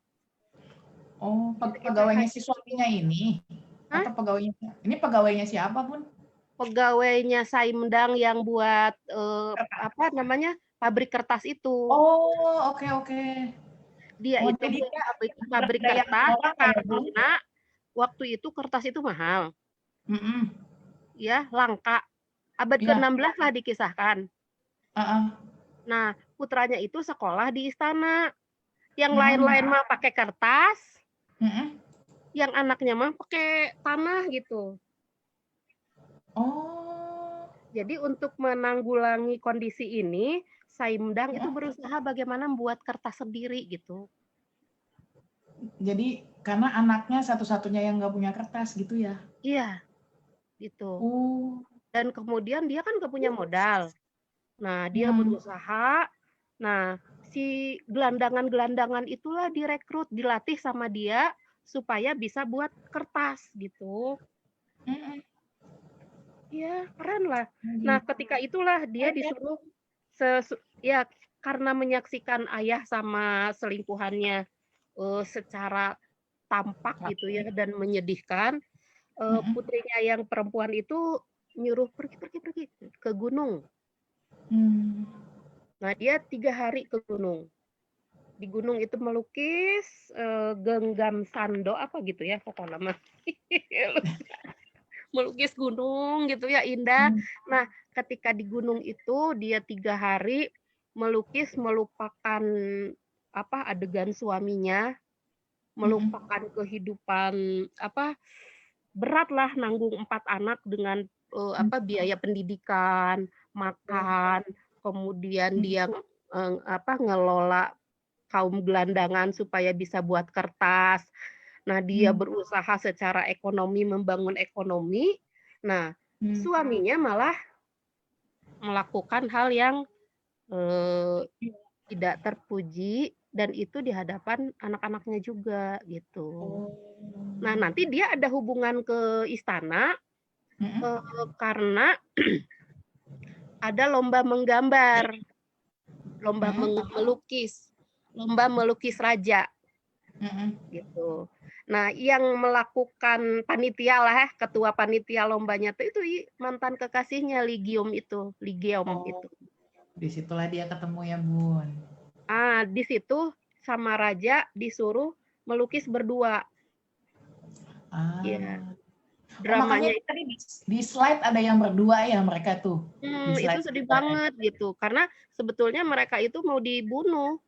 Oh, pegawainya si suaminya ini? Hah? Atau pegawainya? Ini pegawainya siapa, Bun? Pegawainya Saimdang yang buat pabrik kertas itu. Oh, oke. Dia itu buat pabrik kertas karena waktu itu kertas itu mahal. Ya, langka. Abad ke-16 lah dikisahkan. Nah, putranya itu sekolah di istana. Yang lain-lain mah pakai kertas. Yang anaknya mah pakai tanah gitu. Oh. Jadi untuk menanggulangi kondisi ini, Saimdang itu berusaha bagaimana membuat kertas sendiri gitu. Jadi karena anaknya satu-satunya yang nggak punya kertas gitu ya? Iya, gitu. Dan kemudian dia kan nggak punya modal. Nah, dia berusaha. Nah, si gelandangan-gelandangan itulah direkrut, dilatih sama dia supaya bisa buat kertas gitu. Ya, keren lah. Nah, ketika itulah dia disuruh karena menyaksikan ayah sama selingkuhannya secara tampak gitu ya dan menyedihkan, putrinya yang perempuan itu nyuruh pergi ke gunung. Nah, dia 3 hari ke gunung. Di gunung itu melukis genggam sando apa gitu ya pokoknya. Melukis gunung gitu ya, indah. Nah, ketika di gunung itu dia 3 hari melukis, melupakan adegan suaminya, melupakan kehidupan berat lah nanggung 4 anak dengan biaya pendidikan, makan, kemudian dia ngelola kaum gelandangan supaya bisa buat kertas. Nah, dia berusaha secara ekonomi membangun ekonomi. Nah, suaminya malah melakukan hal yang tidak terpuji, dan itu di hadapan anak-anaknya juga gitu. Nah, nanti dia ada hubungan ke istana karena ada lomba menggambar, lomba melukis raja gitu. Nah, yang melakukan panitia lah, ketua panitia lombanya itu mantan kekasihnya Lee Geom itu. Disitulah dia ketemu ya, Bun. Di situ sama raja disuruh melukis berdua. Ya. dramanya makanya tadi di slide ada yang berdua ya mereka tuh. itu sedih banget gitu, karena sebetulnya mereka itu mau dibunuh.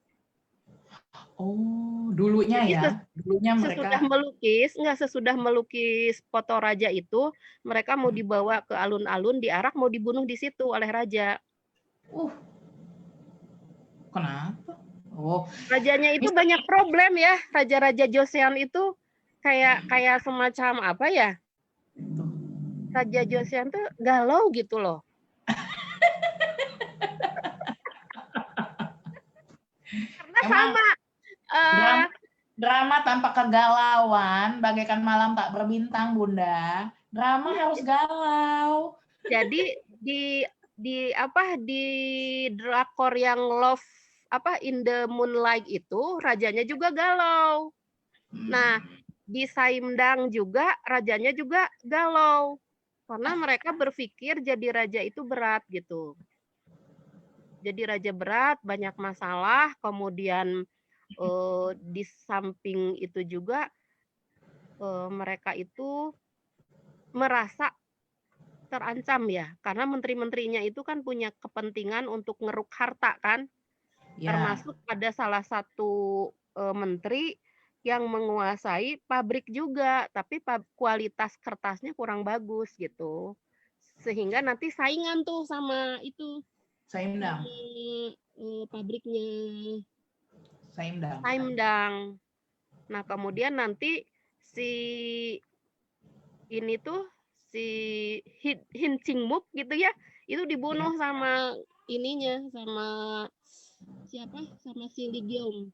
Oh, dulunya Jadi ya, dulunya mereka sesudah melukis foto raja itu, mereka mau dibawa ke alun-alun, diarak, mau dibunuh di situ oleh raja. Kenapa? Oh, Rajanya itu banyak problem ya, raja-raja Joseon itu kayak semacam apa ya? Raja Joseon tuh galau gitu loh. Karena emang sama drama tanpa kegalauan bagaikan malam tak berbintang, Bunda. Drama harus galau. Jadi di drakor yang Love In the Moonlight itu rajanya juga galau. Nah, di Saimdang juga rajanya juga galau. Karena mereka berpikir jadi raja itu berat gitu. Jadi raja berat, banyak masalah, kemudian di samping itu juga mereka itu merasa terancam ya, karena menteri-menterinya itu kan punya kepentingan untuk ngeruk harta kan, termasuk ada salah satu menteri yang menguasai pabrik juga, tapi kualitas kertasnya kurang bagus gitu, sehingga nanti saingan tuh sama itu Saimdang. pabriknya Saimdang. Nah kemudian nanti si Hin Ching-muk gitu ya, itu dibunuh sama sama siapa? Sama si Lee Gyeom.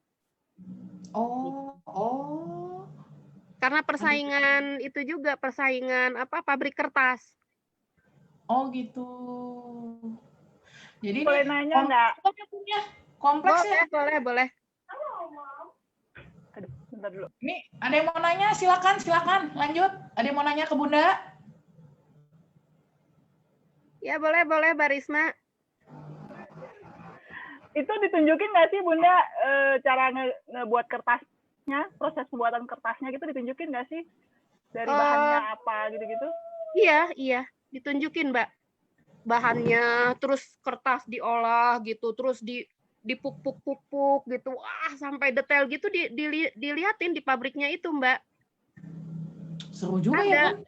Karena persaingan itu juga pabrik kertas. Oh gitu. Jadi boleh nanya nggak? Kompleks ya? Boleh. Aduh, bentar dulu. Ini ada yang mau nanya, silakan, lanjut. Ada yang mau nanya ke Bunda? Ya boleh, Mbak Risma. Itu ditunjukin nggak sih Bunda cara ngebuat kertasnya, proses pembuatan kertasnya gitu ditunjukin nggak sih? Dari bahannya apa gitu-gitu? Iya, ditunjukin Mbak. Bahannya, terus kertas diolah gitu, terus dipupuk gitu, sampai detail gitu diliatin di pabriknya itu Mbak. Seru juga ya kan?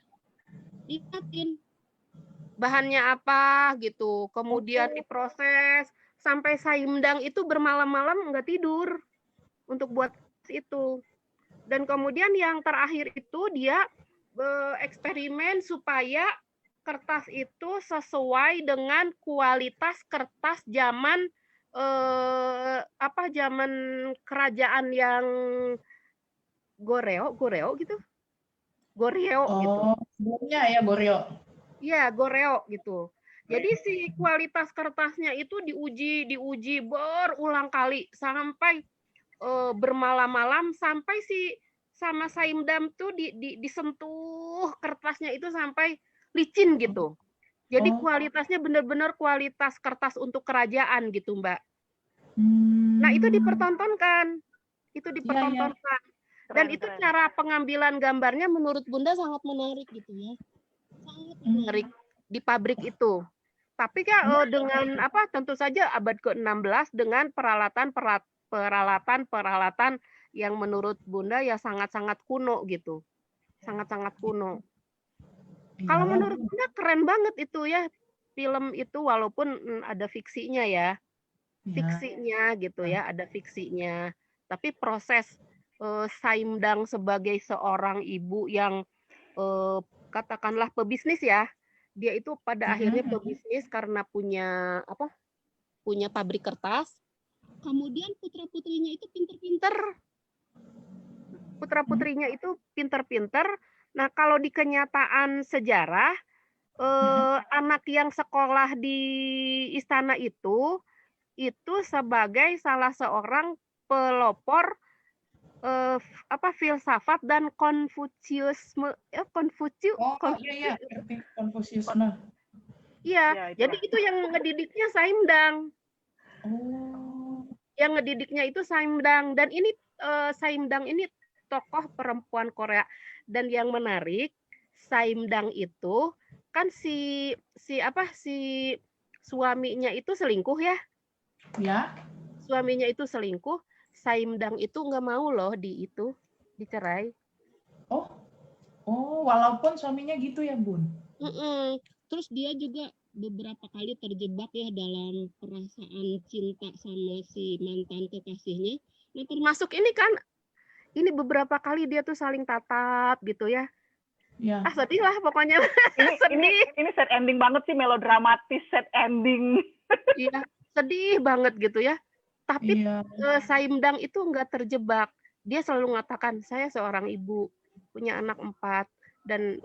Liatin bahannya apa gitu, kemudian diproses sampai Saimdang itu bermalam-malam nggak tidur untuk buat itu. Dan kemudian yang terakhir itu dia eksperimen supaya kertas itu sesuai dengan kualitas kertas zaman zaman kerajaan yang Goryeo gitu. Goryeo gitu. Sebelumnya ya Goryeo. Iya, Goryeo gitu. Jadi si kualitas kertasnya itu diuji berulang kali sampai bermalam-malam, sampai sama Saimdang tuh disentuh kertasnya itu sampai licin gitu. Jadi kualitasnya benar-benar kualitas kertas untuk kerajaan gitu, Mbak. Nah, itu dipertontonkan. Dan itu cara pengambilan gambarnya menurut Bunda sangat menarik gitu ya. Sangat menarik di pabrik itu. Tapi dengan tentu saja abad ke-16 dengan peralatan yang menurut Bunda ya sangat-sangat kuno gitu. Sangat-sangat kuno. Kalau menurut Bunda keren banget itu ya film itu, walaupun ada fiksinya ya. Fiksinya gitu ya, ada fiksinya. Tapi proses Saimdang sebagai seorang ibu yang katakanlah pebisnis ya. Dia itu pada akhirnya pebisnis karena punya pabrik kertas. Kemudian putra-putrinya itu pinter-pinter. Nah, kalau di kenyataan sejarah, anak yang sekolah di istana itu sebagai salah seorang pelopor filsafat dan Konfusiusme. Konfusiusme. Iya, jadi itu yang ngedidiknya Saimdang. Yang ngedidiknya itu Saimdang, dan ini Saimdang ini tokoh perempuan Korea. Dan yang menarik, Saimdang itu kan si suaminya itu selingkuh ya. Ya. Suaminya itu selingkuh, Saimdang itu nggak mau loh dicerai. Oh, walaupun suaminya gitu ya, Bun. Terus dia juga beberapa kali terjebak ya dalam perasaan cinta sama si mantan kekasihnya. Nah, termasuk ini kan, ini beberapa kali dia tuh saling tatap gitu ya. Ya. Sedih lah pokoknya. Ini sad ending banget sih, melodramatis sad ending. Iya, sedih banget gitu ya. Tapi Saimdang itu nggak terjebak. Dia selalu mengatakan, saya seorang ibu, punya anak 4, dan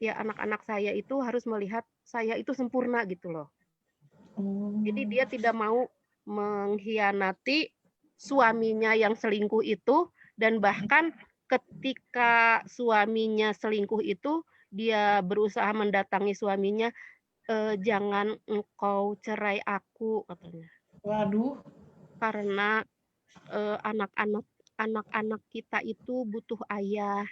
ya anak-anak saya itu harus melihat saya itu sempurna gitu loh. Jadi dia tidak mau mengkhianati suaminya yang selingkuh itu, dan bahkan ketika suaminya selingkuh itu, dia berusaha mendatangi suaminya, jangan engkau cerai aku, katanya. Waduh. Karena anak-anak kita itu butuh ayah.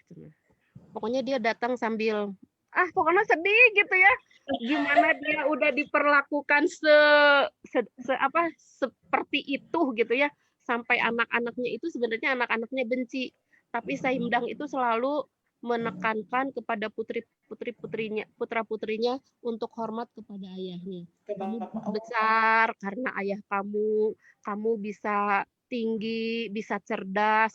Pokoknya dia datang sambil pokoknya sedih gitu ya. Gimana dia udah diperlakukan seperti itu gitu ya. Sampai anak-anaknya itu sebenarnya anak-anaknya benci. Tapi Saimdang itu selalu menekankan kepada putra-putrinya untuk hormat kepada ayahnya. Kamu besar karena ayah kamu bisa tinggi, bisa cerdas,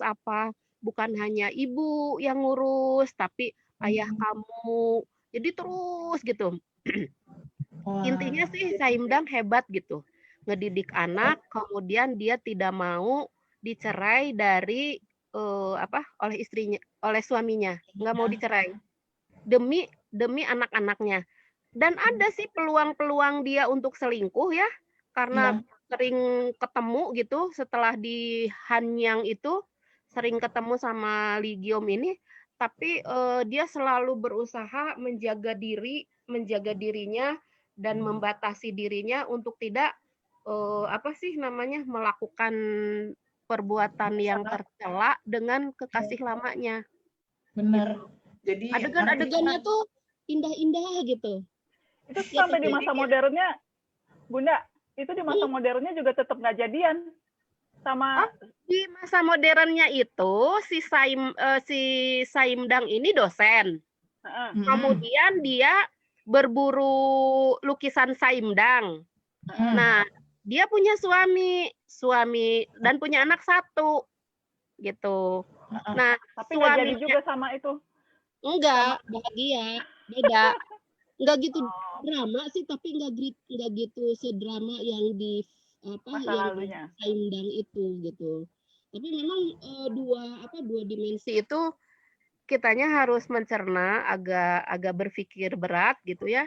bukan hanya ibu yang ngurus, tapi ayah kamu. Jadi terus gitu. Intinya sih Saimdang hebat gitu. Ngedidik anak, kemudian dia tidak mau dicerai dari oleh istrinya, oleh suaminya, nggak mau dicerai demi anak-anaknya. Dan ada sih peluang-peluang dia untuk selingkuh ya, karena sering ketemu gitu setelah di Hanyang itu, sering ketemu sama Lee Gyeom ini, tapi dia selalu berusaha menjaga dirinya dan membatasi dirinya untuk tidak melakukan perbuatan yang tercela dengan kekasih lamanya. Benar. Jadi adegan-adegannya tuh indah-indah gitu. Itu sampai di masa modernnya, Bunda, itu di masa modernnya juga tetap nggak jadian sama. Di masa modernnya itu si Saimdang ini dosen. Kemudian dia berburu lukisan Saimdang. Nah, dia punya suami dan punya anak 1 gitu. Nah, tapi nggak jadi juga sama itu. Enggak, bahagia, beda. Enggak gitu drama sih, tapi enggak gitu sedrama yang di yang Saimdang itu gitu. Tapi memang dua dimensi itu kitanya harus mencerna, agak berpikir berat gitu ya.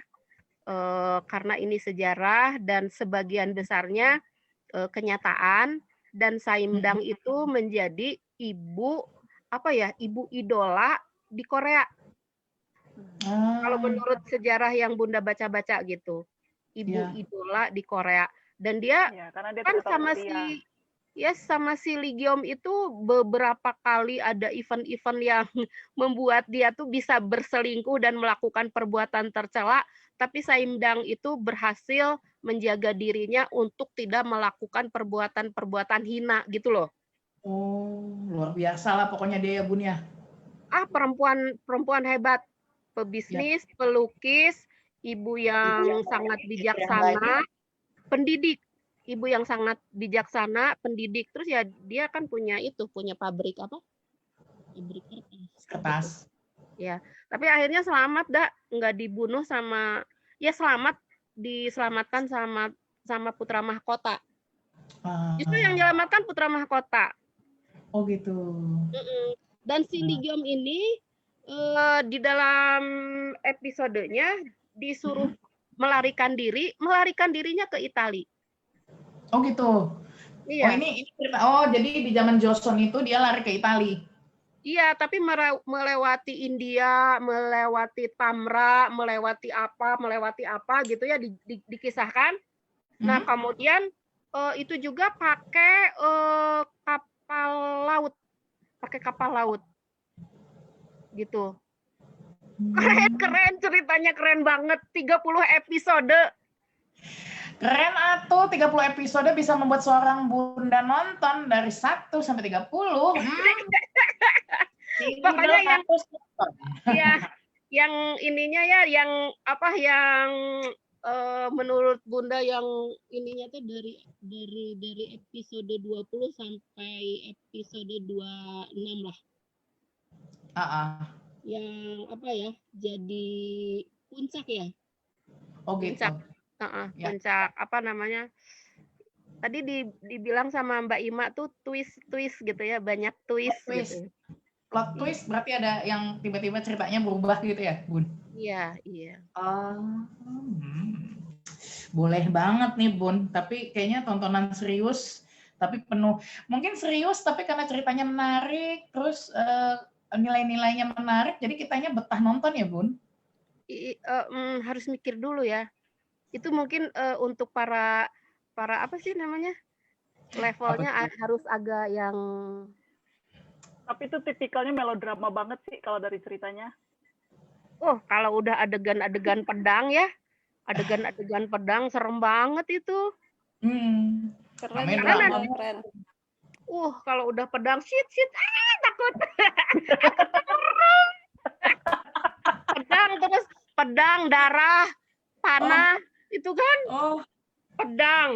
Karena ini sejarah dan sebagian besarnya kenyataan, dan Saimdang itu menjadi ibu idola di Korea. Kalau menurut sejarah yang Bunda baca-baca gitu, ibu idola di Korea. Dan dia kan sama si Lee Gyeom itu beberapa kali ada event-event yang membuat dia tuh bisa berselingkuh dan melakukan perbuatan tercela, tapi Saimdang itu berhasil menjaga dirinya untuk tidak melakukan perbuatan hina gitu loh. Luar biasa lah pokoknya dia ya, Bun ya. Perempuan hebat, pebisnis, pelukis, ibu yang sangat bijaksana, pendidik. Ibu yang sangat bijaksana, pendidik. Terus ya dia kan punya pabrik pabrik kertas. Ya, tapi akhirnya selamat nggak dibunuh diselamatkan sama putra mahkota. Justru yang diselamatkan putra mahkota. Oh gitu. Dan si Lee Gyeom ini di dalam episodenya disuruh melarikan dirinya ke Italia. Oh gitu. Iya. Jadi di zaman Joseon itu dia lari ke Italia. Iya, tapi melewati India, melewati Tamra, melewati apa gitu ya dikisahkan. Nah, kemudian itu juga pakai kapal laut. Gitu. Keren, ceritanya keren banget. 30 episode. Keren atuh, 30 episode bisa membuat seorang bunda nonton dari 1 sampai 30. Pokoknya yang ininya ya, yang apa, yang menurut Bunda yang ininya tuh dari episode 20 sampai episode 26 lah. Yang apa ya, jadi puncak ya. Oh gitu. Puncak. Puncak apa namanya? Tadi dibilang sama Mbak Ima tuh twist gitu ya, banyak twist. Gitu. Plot twist berarti ada yang tiba-tiba ceritanya berubah gitu ya, Bun? Iya. Boleh banget nih, Bun. Tapi kayaknya tontonan serius, tapi penuh. Mungkin serius, tapi karena ceritanya menarik, terus nilai-nilainya menarik, jadi kitanya betah nonton ya, Bun? Harus mikir dulu ya. Itu mungkin untuk para apa sih namanya? Levelnya harus agak yang... Tapi itu tipikalnya melodrama banget sih kalau dari ceritanya. Oh, kalau udah adegan-adegan pedang ya, adegan-adegan pedang serem banget itu. Keren. Kalau udah pedang, shit, takut. pedang, darah, panah, itu kan. Pedang,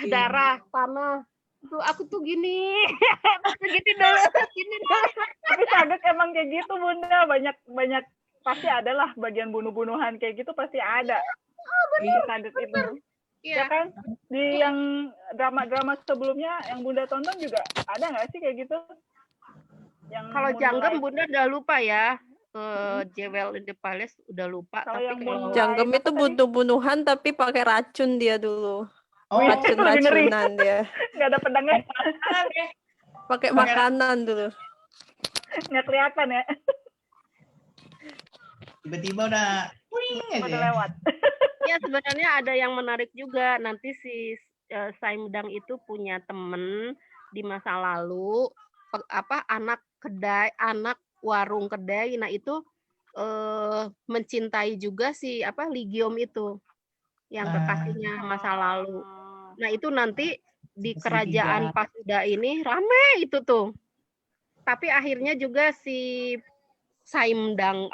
darah, panah. Tuh aku tuh gini dulu. Tapi Saget emang kayak gitu, Bunda. Banyak pasti ada lah bagian bunuh-bunuhan kayak gitu, pasti ada. Saget itu. Ya kan? Di yang drama-drama sebelumnya yang Bunda tonton juga ada nggak sih kayak gitu? Kalau Janggem Bunda udah lupa ya. Jewel in the Palace udah lupa. Tapi kalau Janggem itu bunuh-bunuhan tapi pakai racun dia dulu. Racun-racunan dia. Nggak ada pedangnya. Pakai makanan dulu. Nggak kelihatan ya. Tiba-tiba udah lewat. Ya sebenarnya ada yang menarik juga. Nanti si Saimdang itu punya temen di masa lalu, anak warung kedai. Nah itu mencintai juga si Lee Gyeom itu, yang kekasihnya masa lalu. Nah itu nanti di kerajaan Pasuda ini rame itu tuh. Tapi akhirnya juga si Saimdang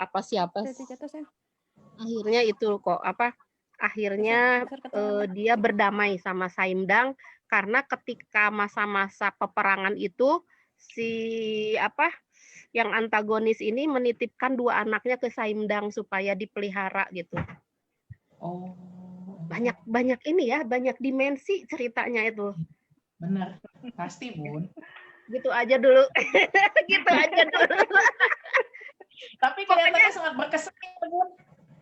akhirnya itu kok akhirnya dia berdamai sama Saimdang, karena ketika masa-masa peperangan itu si yang antagonis ini menitipkan 2 anaknya ke Saimdang supaya dipelihara gitu. Banyak ini ya, banyak dimensi ceritanya itu. Bener, pasti Bun. Gitu aja dulu. Tapi kelihatannya sangat berkesan, Bun.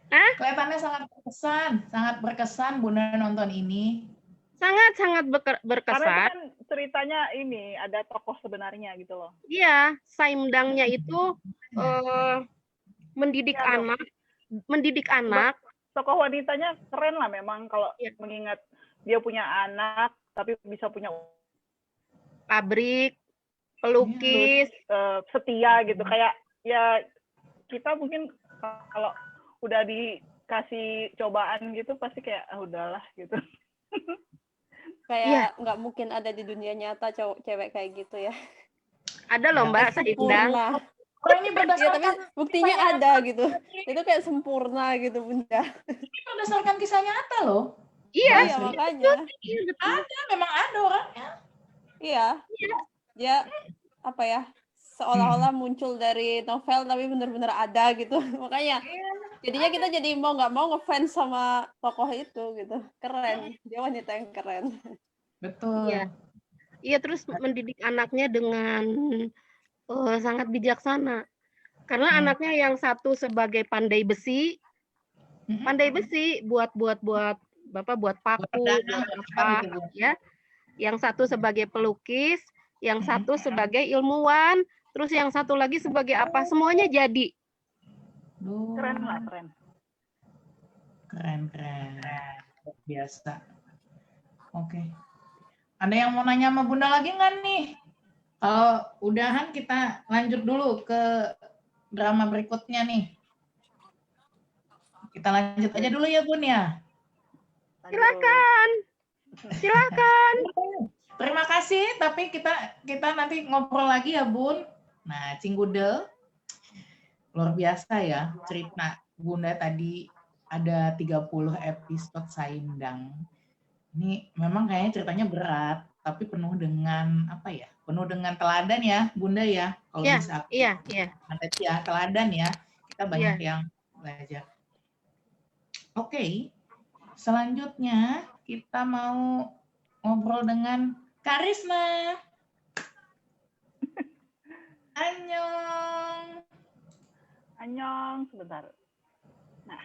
Kelihatannya sangat berkesan Bunda nonton ini. Sangat berkesan. Karena kan ceritanya ini ada tokoh sebenarnya gitu loh. Iya, Saimdangnya itu mendidik anak. Tokoh wanitanya keren lah memang kalau mengingat dia punya anak tapi bisa punya pabrik, pelukis, setia gitu. Kayak ya kita mungkin kalau udah dikasih cobaan gitu pasti kayak udahlah gitu. Kayak nggak mungkin ada di dunia nyata cewek kayak gitu ya. Ada loh Mbak Saimdang. Ini berdasarkan tapi buktinya ada gitu. Itu kayak sempurna gitu Bunda. Ini berdasarkan kisah nyata loh. Iya makanya. Ada, memang ada orangnya. Iya. Dia seolah-olah muncul dari novel tapi benar-benar ada gitu. Makanya jadinya kita jadi mau nggak mau ngefans sama tokoh itu gitu. Keren. Dia wanita yang keren. Betul. Iya, terus mendidik anaknya dengan sangat bijaksana. Karena anaknya yang satu sebagai pandai besi buat paku, ya. Yang satu sebagai pelukis, yang satu sebagai ilmuwan, terus yang satu lagi sebagai apa? Semuanya jadi. Keren lah, keren. Keren. Biasa. Oke. Ada yang mau nanya sama Bunda lagi nggak nih? Kalau udahan kita lanjut dulu ke drama berikutnya nih. Kita lanjut aja dulu ya Bun ya. Silakan. Terima kasih, tapi kita nanti ngobrol lagi ya Bun. Nah, Cinggudel, luar biasa ya cerita Bunda tadi, ada 30 episode Saindang. Ini memang kayaknya ceritanya berat, tapi penuh dengan apa ya? Penuh dengan teladan ya, Bunda ya. Kalau bisa aku ya, teladan ya. Kita banyak yang belajar. Oke. Selanjutnya kita mau ngobrol dengan Karisma. Annyeong, sebentar. Nah,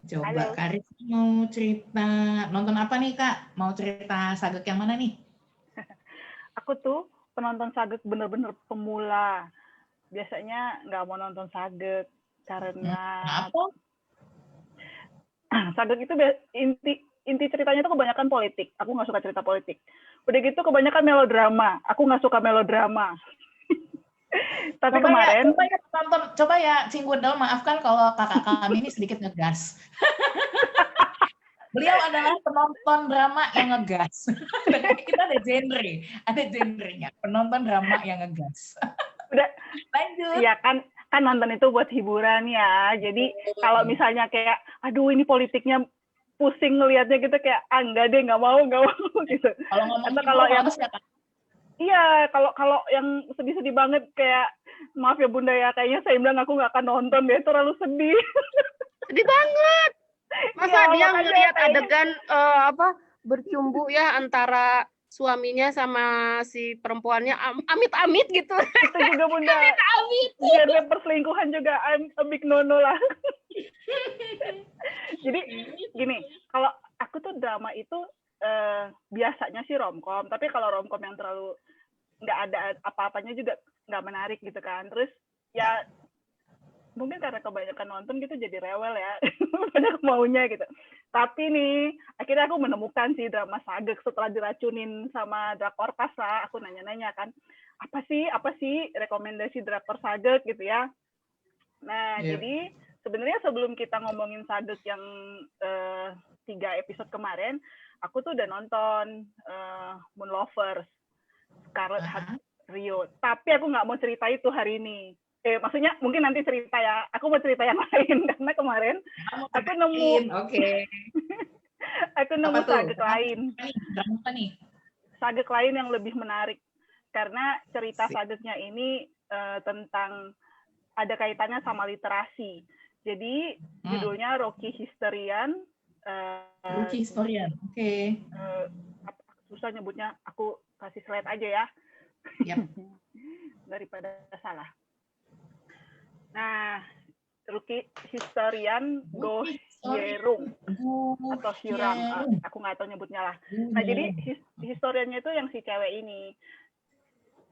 coba halo. Karisma mau cerita, nonton apa nih Kak? Mau cerita Sagek yang mana nih? Aku tuh penonton Sagek bener-bener pemula. Biasanya nggak mau nonton Sagek karena apa? Sagek itu inti ceritanya tuh kebanyakan politik. Aku nggak suka cerita politik. Udah gitu kebanyakan melodrama. Aku nggak suka melodrama. Tapi kemarin coba ya Cinggudel, maafkan kalau kakak kami ini sedikit ngegas. Beliau adalah penonton drama yang ngegas. Kita ada genrenya, penonton drama yang ngegas. Udah lanjut. Iya kan nonton itu buat hiburan ya. Jadi kalau misalnya kayak aduh ini politiknya pusing ngelihatnya gitu, kayak enggak deh, nggak mau gitu. Atau kalau yang iya, kalau yang sedih-sedih banget kayak maaf ya Bunda ya, kayaknya saya bilang aku nggak akan nonton deh, terlalu sedih. Sedih banget. Masa ya, dia ngelihat adegan bercumbu ya antara suaminya sama si perempuannya, amit-amit gitu. Itu juga Bunda. Amit-amit. Genre perselingkuhan juga I'm a big no lah. Jadi gini, kalau aku tuh drama itu biasanya sih romcom, tapi kalau romcom yang terlalu nggak ada apa-apanya juga nggak menarik gitu kan. Terus ya mungkin karena kebanyakan nonton gitu jadi rewel ya, banyak maunya gitu. Tapi nih akhirnya aku menemukan sih drama Sagek setelah diracunin sama drakor Kasa. Aku nanya-nanya kan, apa sih rekomendasi drakor Sagek gitu ya. Nah jadi sebenarnya sebelum kita ngomongin Sagek yang 3 episode kemarin, aku tuh udah nonton Moon Lovers, Scarlet Heart Rio. Tapi aku nggak mau cerita itu hari ini. Maksudnya mungkin nanti cerita ya. Aku mau cerita yang lain karena kemarin aku nemu. Aku nemu Sagek lain. Apa nih? Sagek lain yang lebih menarik karena cerita Sageknya ini tentang ada kaitannya sama literasi. Jadi judulnya Rocky Historian. Rocky Historian, oke. Susah nyebutnya, aku kasih slide aja ya. Yep. Daripada salah. Nah, Rocky Historian Go Hyerung atau Hyurang, aku nggak tahu nyebutnya lah. Nah, jadi historiannya itu yang si cewek ini.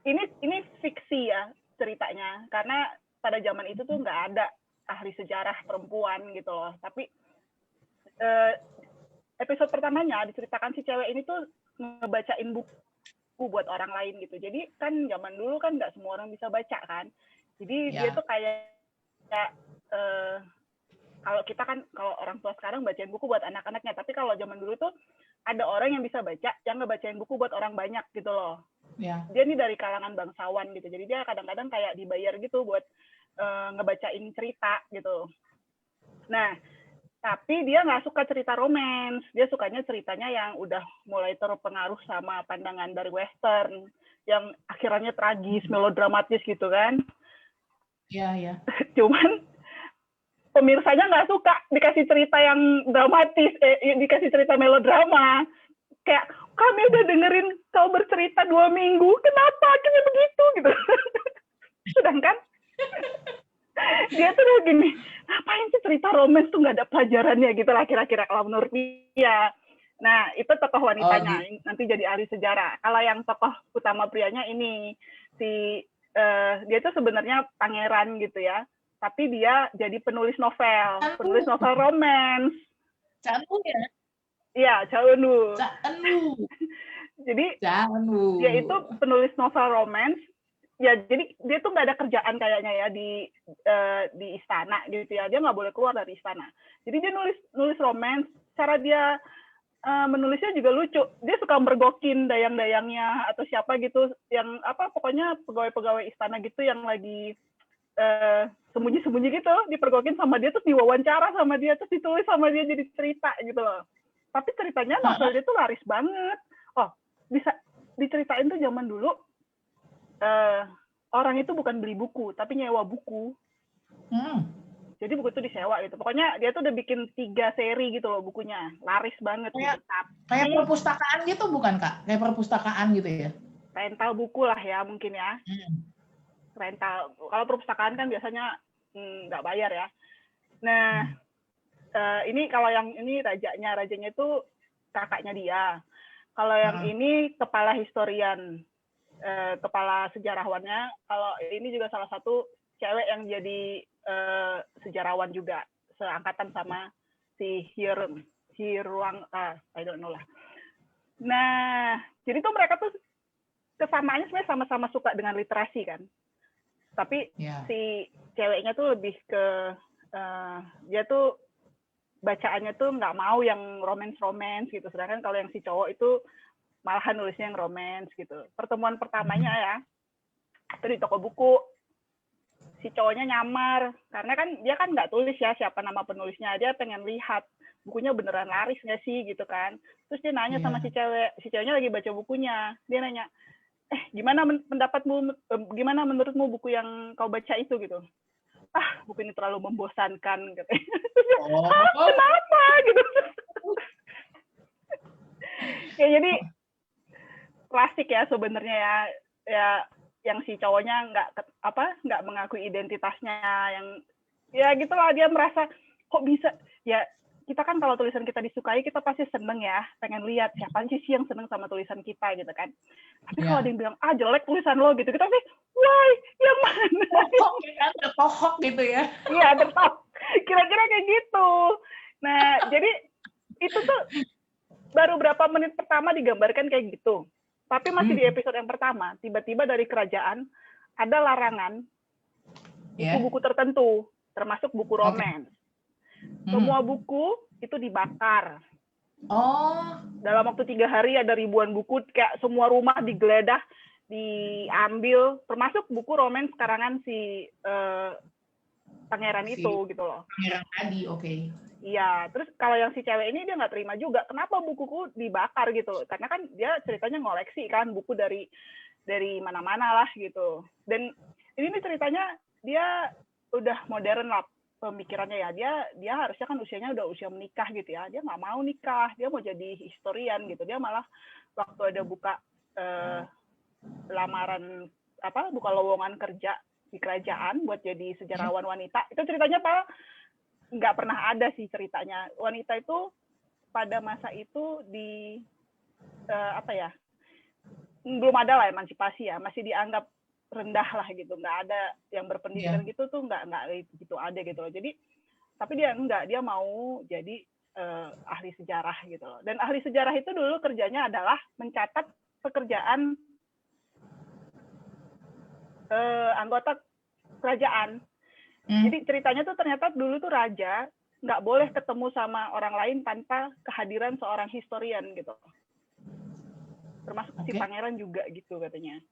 Ini fiksi ya ceritanya, karena pada zaman itu tuh nggak ada ahli sejarah perempuan gitu loh. Tapi episode pertamanya diceritakan si cewek ini tuh ngebacain buku buat orang lain gitu. Jadi kan zaman dulu kan nggak semua orang bisa baca kan. Jadi dia tuh kayak kalau kita kan, kalau orang tua sekarang bacain buku buat anak-anaknya, tapi kalau zaman dulu tuh ada orang yang bisa baca, yang ngebacain buku buat orang banyak gitu loh. Dia ini dari kalangan bangsawan gitu. Jadi dia kadang-kadang kayak dibayar gitu buat ngebacain cerita gitu. Nah, tapi dia nggak suka cerita romance. Dia sukanya ceritanya yang udah mulai terpengaruh sama pandangan dari western, yang akhirnya tragis, melodramatis gitu kan. Iya. Cuman pemirsanya nggak suka dikasih cerita yang dramatis, dikasih cerita melodrama. Kayak, kami udah dengerin kau bercerita 2 minggu, kenapa akhirnya begitu gitu. Sedangkan dia tuh udah gini, ngapain sih cerita romance tuh nggak ada pelajarannya gitu lah kira-kira kalau menurut dia. Nah, itu tokoh wanitanya, nanti jadi ahli sejarah. Kalau yang tokoh utama prianya ini, dia tuh sebenarnya pangeran gitu ya, tapi dia jadi penulis novel romance. Candu ya? Iya, Candu. Jadi dia itu penulis novel romance ya jadi dia tuh nggak ada kerjaan kayaknya ya di istana gitu ya, dia nggak boleh keluar dari istana. Jadi dia nulis romance, cara dia menulisnya juga lucu. Dia suka mergokin dayang-dayangnya atau siapa gitu, yang apa pokoknya pegawai-pegawai istana gitu yang lagi sembunyi-sembunyi gitu, dipergokin sama dia, terus diwawancara sama dia, terus ditulis sama dia jadi cerita gitu loh. Tapi ceritanya novel dia tuh laris banget. Oh, bisa diceritain tuh zaman dulu orang itu bukan beli buku, tapi nyewa buku. Jadi buku itu disewa gitu. Pokoknya dia tuh udah bikin 3 seri gitu loh bukunya. Laris banget. Kayak, gitu. Kayak perpustakaan gitu bukan Kak? Kayak perpustakaan gitu ya? Rental buku lah ya mungkin ya. Rental. Kalau perpustakaan kan biasanya nggak bayar ya. Nah, ini kalau yang ini rajanya itu kakaknya dia. Kalau yang ini kepala historian, kepala sejarawannya. Kalau ini juga salah satu cewek yang jadi sejarawan juga, seangkatan sama si Hiruang, I don't know lah. Nah, jadi tuh mereka tuh kesamaannya sebenarnya sama-sama suka dengan literasi kan. Tapi si ceweknya tuh lebih ke dia tuh bacaannya tuh nggak mau yang romance gitu. Sedangkan kalau yang si cowok itu malahan nulisnya yang romance gitu. Pertemuan pertamanya ya itu di toko buku. Si cowoknya nyamar karena kan dia kan nggak tulis ya siapa nama penulisnya, dia pengen lihat bukunya beneran laris nggak sih gitu kan. Terus dia nanya sama si ceweknya lagi baca bukunya, dia nanya, gimana pendapatmu, gimana menurutmu buku yang kau baca itu gitu. Buku ini terlalu membosankan katanya. Kenapa gitu. Ya jadi klasik ya sebenarnya ya yang si cowoknya nggak mengakui identitasnya, yang ya gitulah, dia merasa kok bisa ya, kita kan kalau tulisan kita disukai kita pasti seneng ya, pengen lihat siapa sih yang seneng sama tulisan kita gitu kan. Tapi kalau ada yang bilang jelek tulisan lo gitu, kita sih why yang mana tertohok gitu ya. Iya tertohok, kira-kira kayak gitu. Nah jadi itu tuh baru berapa menit pertama digambarkan kayak gitu. Tapi masih di episode yang pertama, tiba-tiba dari kerajaan ada larangan buku-buku tertentu, termasuk buku romance. Semua buku itu dibakar. Dalam waktu 3 hari ada ribuan buku, kayak semua rumah digeledah, diambil, termasuk buku romance karangan si pangeran itu gitu loh. Pangeran tadi, oke. Iya, terus kalau yang si cewek ini dia nggak terima juga, kenapa bukuku dibakar gitu? Karena kan dia ceritanya ngoleksi kan buku dari mana-mana lah gitu. Dan ini nih ceritanya dia udah modern lah pemikirannya ya. Dia harusnya kan usianya udah usia menikah gitu ya. Dia nggak mau nikah, dia mau jadi historian gitu. Dia malah waktu ada buka lamaran buka lowongan kerja di kerajaan buat jadi sejarawan wanita, itu ceritanya nggak pernah ada sih ceritanya. Wanita itu pada masa itu belum ada lah emansipasi ya, masih dianggap rendah lah gitu, nggak ada yang berpendidikan gitu tuh nggak gitu ada gitu loh. Jadi tapi dia mau jadi ahli sejarah gitu loh. Dan ahli sejarah itu dulu kerjanya adalah mencatat pekerjaan anggota kerajaan. Jadi ceritanya tuh ternyata dulu tuh raja nggak boleh ketemu sama orang lain tanpa kehadiran seorang historian gitu. Termasuk si pangeran juga gitu katanya.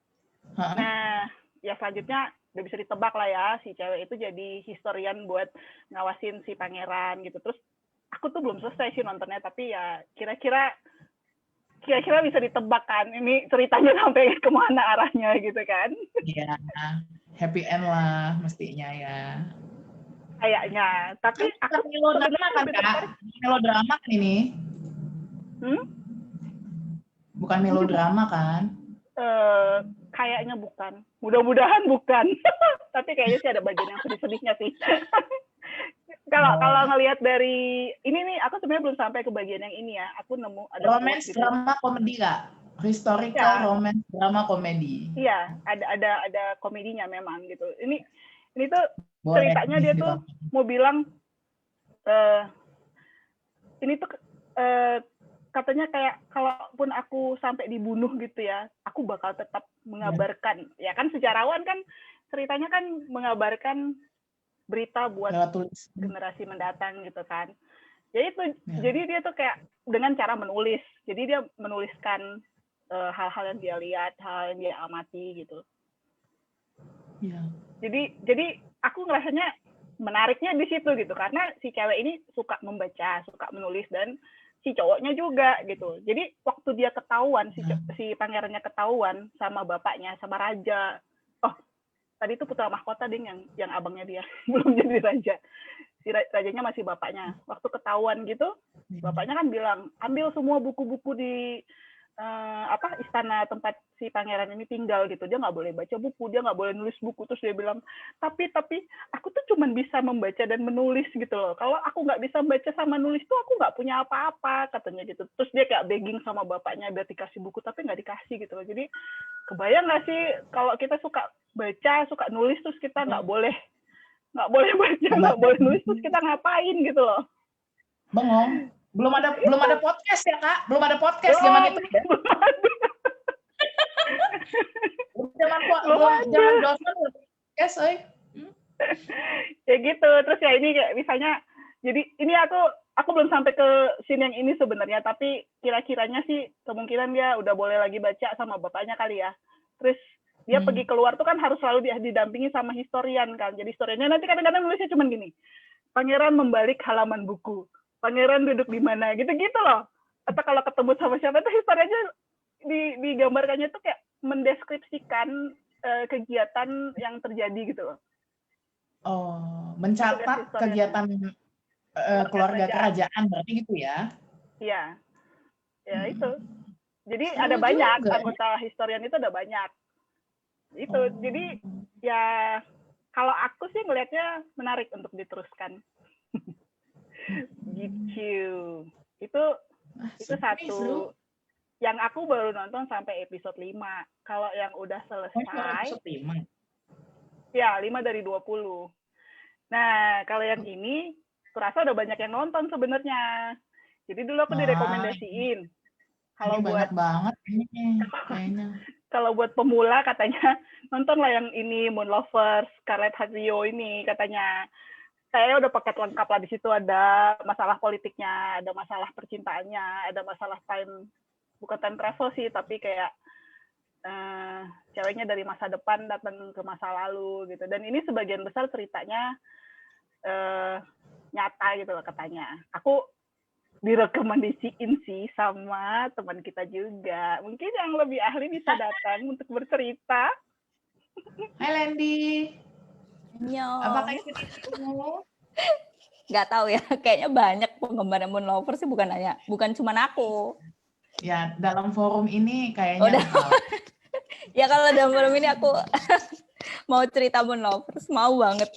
Nah, ya selanjutnya udah bisa ditebak lah ya, si cewek itu jadi historian buat ngawasin si pangeran gitu. Terus aku tuh belum selesai sih nontonnya, tapi ya kira-kira bisa ditebak kan ini ceritanya sampai kemana arahnya gitu kan. Iya. Happy end lah mestinya ya. Kayaknya, tapi aku melodrama kan Kak? Melodrama kan ini? Bukan melodrama kan? Kayaknya bukan. Mudah-mudahan bukan. Tapi kayaknya sih ada bagian yang sedih-sedihnya sih. Kalau ngelihat dari ini nih, aku sebenarnya belum sampai ke bagian yang ini ya. Aku nemu ada romance drama komedi Kak. Historical romance drama komedi. Iya, ada komedinya memang gitu. Ini tuh ceritanya dia tuh mau bilang ini tuh katanya kayak kalaupun aku sampai dibunuh gitu ya, aku bakal tetap mengabarkan, ya kan sejarawan kan ceritanya kan mengabarkan berita buat generasi mendatang gitu kan. Ya itu, jadi dia tuh kayak dengan cara menulis. Jadi dia menuliskan hal-hal yang dia lihat, hal yang dia amati gitu. Ya. Jadi aku ngerasanya menariknya di situ gitu, karena si cewek ini suka membaca, suka menulis, dan si cowoknya juga gitu. Jadi waktu dia ketahuan, si pangerannya ketahuan sama bapaknya, sama raja. Oh, tadi itu putra mahkota ding yang abangnya dia belum jadi raja. Si rajanya masih bapaknya. Waktu ketahuan gitu, bapaknya kan bilang, ambil semua buku-buku di istana tempat si pangeran ini tinggal gitu. Dia nggak boleh baca buku, dia nggak boleh nulis buku. Terus dia bilang, tapi aku tuh cuma bisa membaca dan menulis gitu loh. Kalau aku nggak bisa baca sama nulis tuh aku nggak punya apa-apa, katanya gitu. Terus dia kayak begging sama bapaknya biar dikasih buku, tapi nggak dikasih gitu loh. Jadi kebayang nggak sih kalau kita suka baca, suka nulis, terus kita nggak boleh baca, nggak boleh nulis, terus kita ngapain gitu loh. Bengong. Belum ada podcast ya, Kak? Belum ada podcast zaman itu ya? Zaman dosen podcast, ya gitu. Terus ya ini kayak misalnya, jadi ini aku belum sampai ke scene yang ini sebenarnya, tapi kira-kiranya sih kemungkinan dia udah boleh lagi baca sama bapaknya kali ya. Terus dia pergi keluar tuh kan harus selalu didampingi sama historian kan. Jadi historiannya nanti kadang-kadang nulisnya cuma gini, pangeran membalik halaman buku, pangeran duduk di mana, gitu-gitu loh. Atau kalau ketemu sama siapa tuh historianya digambarkannya tuh kayak mendeskripsikan kegiatan yang terjadi gitu loh. Oh, mencatat kegiatan keluarga kerajaan berarti gitu ya? Iya, ya itu. Jadi ada banyak anggota historian itu ada banyak. Itu jadi ya kalau aku sih ngelihatnya menarik untuk diteruskan. Gitu. Itu satu yang aku baru nonton sampai episode 5. Kalau yang udah selesai, ya 5 dari 20. Nah, kalau yang ini, kurasa udah banyak yang nonton sebenarnya. Jadi dulu aku direkomendasiin. Kalau buat banget ini kayaknya. Kalau buat pemula katanya nontonlah yang ini, Moon Lovers, Scarlett Rio ini katanya. Saya udah paket lengkap lah, di situ ada masalah politiknya, ada masalah percintaannya, ada masalah bukan time travel sih, tapi kayak ceweknya dari masa depan datang ke masa lalu gitu. Dan ini sebagian besar ceritanya nyata gitu loh katanya. Aku direkomendasiin sih sama teman kita juga. Mungkin yang lebih ahli bisa datang untuk bercerita. Hai Lendi. Apakah itu dirimu? Nggak tahu ya, kayaknya banyak penggemar Moon Lovers sih, bukan cuma aku. Ya, dalam forum ini kayaknya. Ya kalau dalam forum ini aku mau cerita Moon Lovers, mau banget.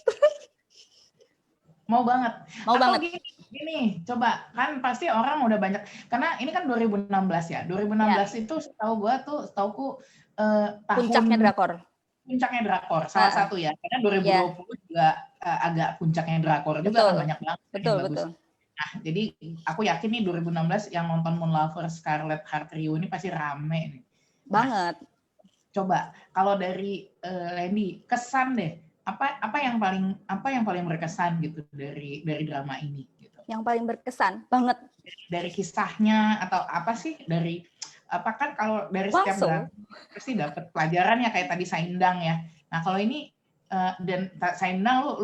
Mau banget. Banget. Gini, coba kan pasti orang udah banyak, karena ini kan 2016 ya. 2016 itu setauku tahun puncaknya drakor. Puncaknya drakor, salah satu ya. Karena 2020 juga agak puncaknya drakor juga, kan banyak banget. Betul. Nah, jadi aku yakin nih 2016 yang nonton Moon Lovers, Scarlett Rio ini pasti rame nih. Banget. Coba kalau dari Lendi, kesan deh. Apa yang paling berkesan gitu dari drama ini gitu. Yang paling berkesan banget dari kisahnya atau apa sih, dari apa kan kalau dari setiap drama pasti dapat pelajaran ya, kayak tadi Saindang ya. Nah, kalau ini dan Saindang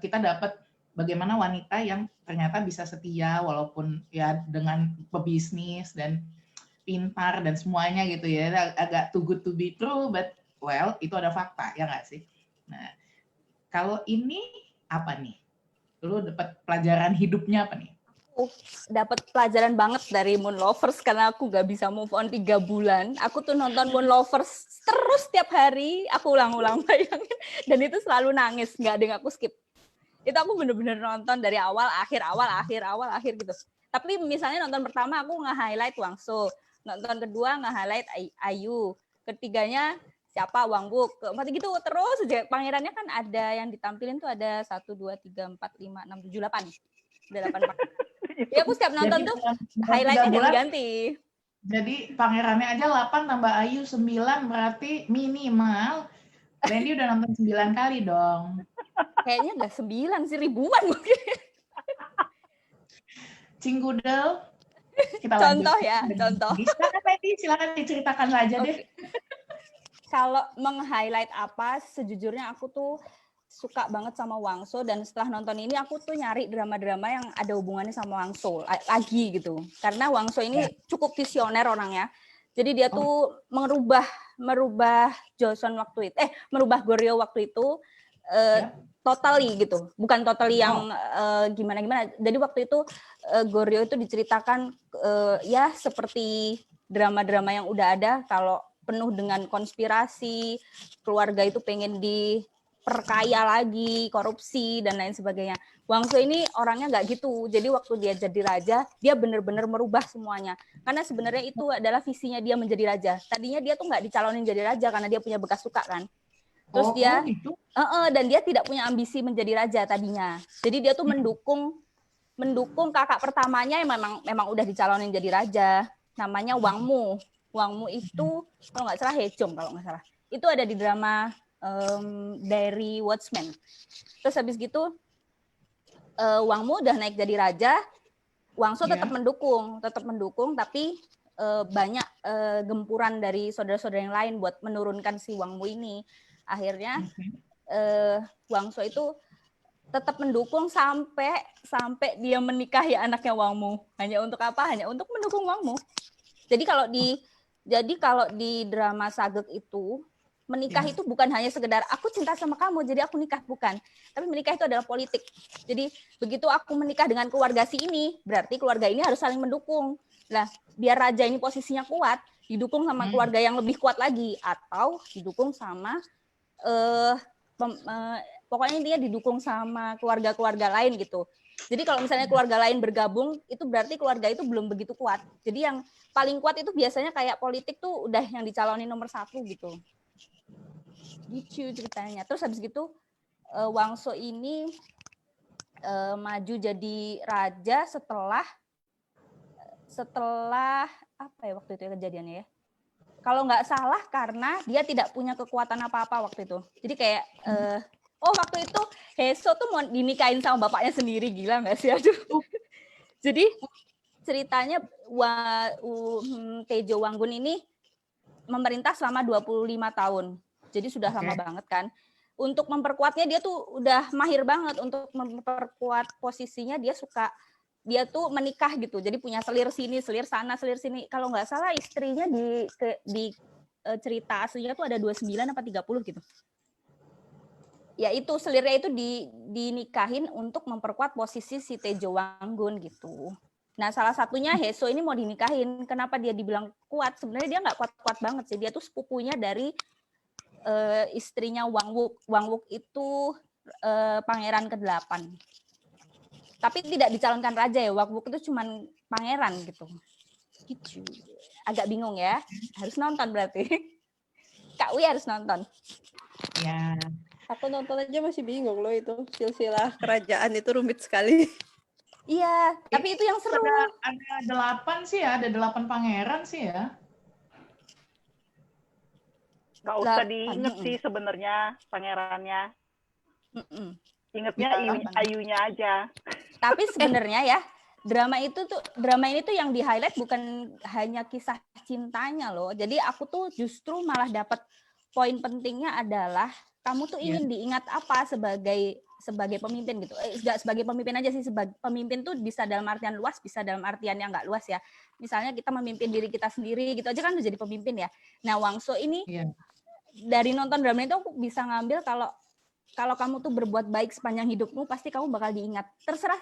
kita dapat bagaimana wanita yang ternyata bisa setia walaupun ya dengan pebisnis dan pintar dan semuanya gitu ya, agak too good to be true, but well itu ada fakta ya nggak sih. Nah, kalau ini apa nih? Lu dapat pelajaran hidupnya apa nih? Dapat pelajaran banget dari Moon Lovers karena aku gak bisa move on 3 bulan. Aku tuh nonton Moon Lovers terus tiap hari, aku ulang-ulang bayangin, dan itu selalu nangis, nggak ada yang aku skip. Itu aku bener-bener nonton dari awal akhir gitu. Tapi misalnya nonton pertama aku nge-highlight Wang So, nonton kedua nge-highlight Ayu, ketiganya siapa Wang Buk, keempat gitu terus aja. Pangerannya kan ada yang ditampilin tuh ada 1, 2, 3, 4, 5, 6, 7, 8. Ada 8 part. Ya aku setiap nonton tuh highlightnya ganti-ganti. Jadi pangerannya aja 8 tambah Ayu 9 berarti minimal Randy udah nonton 9 kali dong. Kayaknya nggak 9 sih, ribuan mungkin. Cinggudel, kita Contoh lanjut. ya, contoh. Silakan Randy, silakan diceritakan saja deh. Kalau meng-highlight apa, sejujurnya aku tuh suka banget sama Wangso, dan setelah nonton ini aku tuh nyari drama-drama yang ada hubungannya sama Wangso lagi gitu. Karena Wangso ini cukup visioner orangnya. Jadi dia tuh merubah Joseon waktu itu, merubah Goryeo waktu itu totally gitu. Bukan totally yang gimana-gimana. Jadi waktu itu Goryeo itu diceritakan ya seperti drama-drama yang udah ada, kalau penuh dengan konspirasi, keluarga itu pengen diperkaya lagi, korupsi, dan lain sebagainya. Wangso ini orangnya nggak gitu. Jadi waktu dia jadi raja, dia benar-benar merubah semuanya. Karena sebenarnya itu adalah visinya dia menjadi raja. Tadinya dia tuh nggak dicalonin jadi raja karena dia punya bekas suka kan. Terus dia, gitu? dan dia tidak punya ambisi menjadi raja tadinya. Jadi dia tuh mendukung kakak pertamanya yang memang udah dicalonin jadi raja. Namanya Wangmu. Wangmu itu kalau nggak salah Hejong kalau nggak salah. Itu ada di drama Diary Watchmen. Terus habis gitu Wangmu udah naik jadi raja, Wangso tetap mendukung, tapi banyak gempuran dari saudara-saudara yang lain buat menurunkan si Wangmu ini. Akhirnya Wangso itu tetap mendukung sampai dia menikahi anaknya Wangmu. Hanya untuk apa? Hanya untuk mendukung Wangmu. Jadi kalau di drama Sagek itu menikah itu bukan hanya sekedar aku cinta sama kamu jadi aku nikah, bukan. Tapi menikah itu adalah politik. Jadi begitu aku menikah dengan keluarga si ini, berarti keluarga ini harus saling mendukung. Nah, biar raja ini posisinya kuat, didukung sama keluarga yang lebih kuat lagi, atau didukung sama pokoknya dia didukung sama keluarga-keluarga lain gitu. Jadi kalau misalnya keluarga lain bergabung, itu berarti keluarga itu belum begitu kuat. Jadi yang paling kuat itu biasanya kayak politik tuh udah yang dicalonin nomor 1 gitu. Gitu ceritanya. Terus habis gitu Wangso ini maju jadi raja setelah apa ya waktu itu kejadiannya ya? Kalau nggak salah karena dia tidak punya kekuatan apa-apa waktu itu. Jadi kayak waktu itu Heso tuh mau dinikahin sama bapaknya sendiri, gila nggak sih? Aduh. Jadi ceritanya Tejo Wanggun ini memerintah selama 25 tahun. Jadi sudah lama banget kan. Untuk memperkuatnya dia tuh udah mahir banget untuk memperkuat posisinya. Dia tuh menikah gitu. Jadi punya selir sini, selir sana, selir sini. Kalau nggak salah istrinya di cerita aslinya tuh ada 29 apa 30 gitu. Ya itu selirnya itu dinikahin untuk memperkuat posisi si Tejo Wanggun gitu. Nah, salah satunya Heso ini mau dinikahin. Kenapa dia dibilang kuat? Sebenarnya dia nggak kuat-kuat banget sih. Dia tuh sepupunya dari istrinya Wang Wook. Wang Wook itu pangeran ke-8. Tapi tidak dicalonkan raja ya. Wang Wook itu cuman pangeran gitu. Gitu. Agak bingung ya. Harus nonton berarti. Kak Wi harus nonton. Ya. Aku nonton aja masih bingung loh itu. Silsilah kerajaan itu rumit sekali. Iya, tapi itu yang seru. Ada 8 sih ya, ada 8 pangeran sih ya. Gak usah diinget sih sebenarnya pangerannya. Ingetnya Ayunya aja. Tapi sebenarnya ya, drama ini tuh yang di-highlight bukan hanya kisah cintanya loh. Jadi aku tuh justru malah dapat poin pentingnya adalah kamu tuh ingin diingat apa sebagai pemimpin gitu. Nggak sebagai pemimpin aja sih, sebagai pemimpin tuh bisa dalam artian luas, bisa dalam artian yang nggak luas ya. Misalnya kita memimpin diri kita sendiri gitu aja kan udah jadi pemimpin ya. Nah, Wangso ini dari nonton drama itu aku bisa ngambil kalau kamu tuh berbuat baik sepanjang hidupmu pasti kamu bakal diingat. Terserah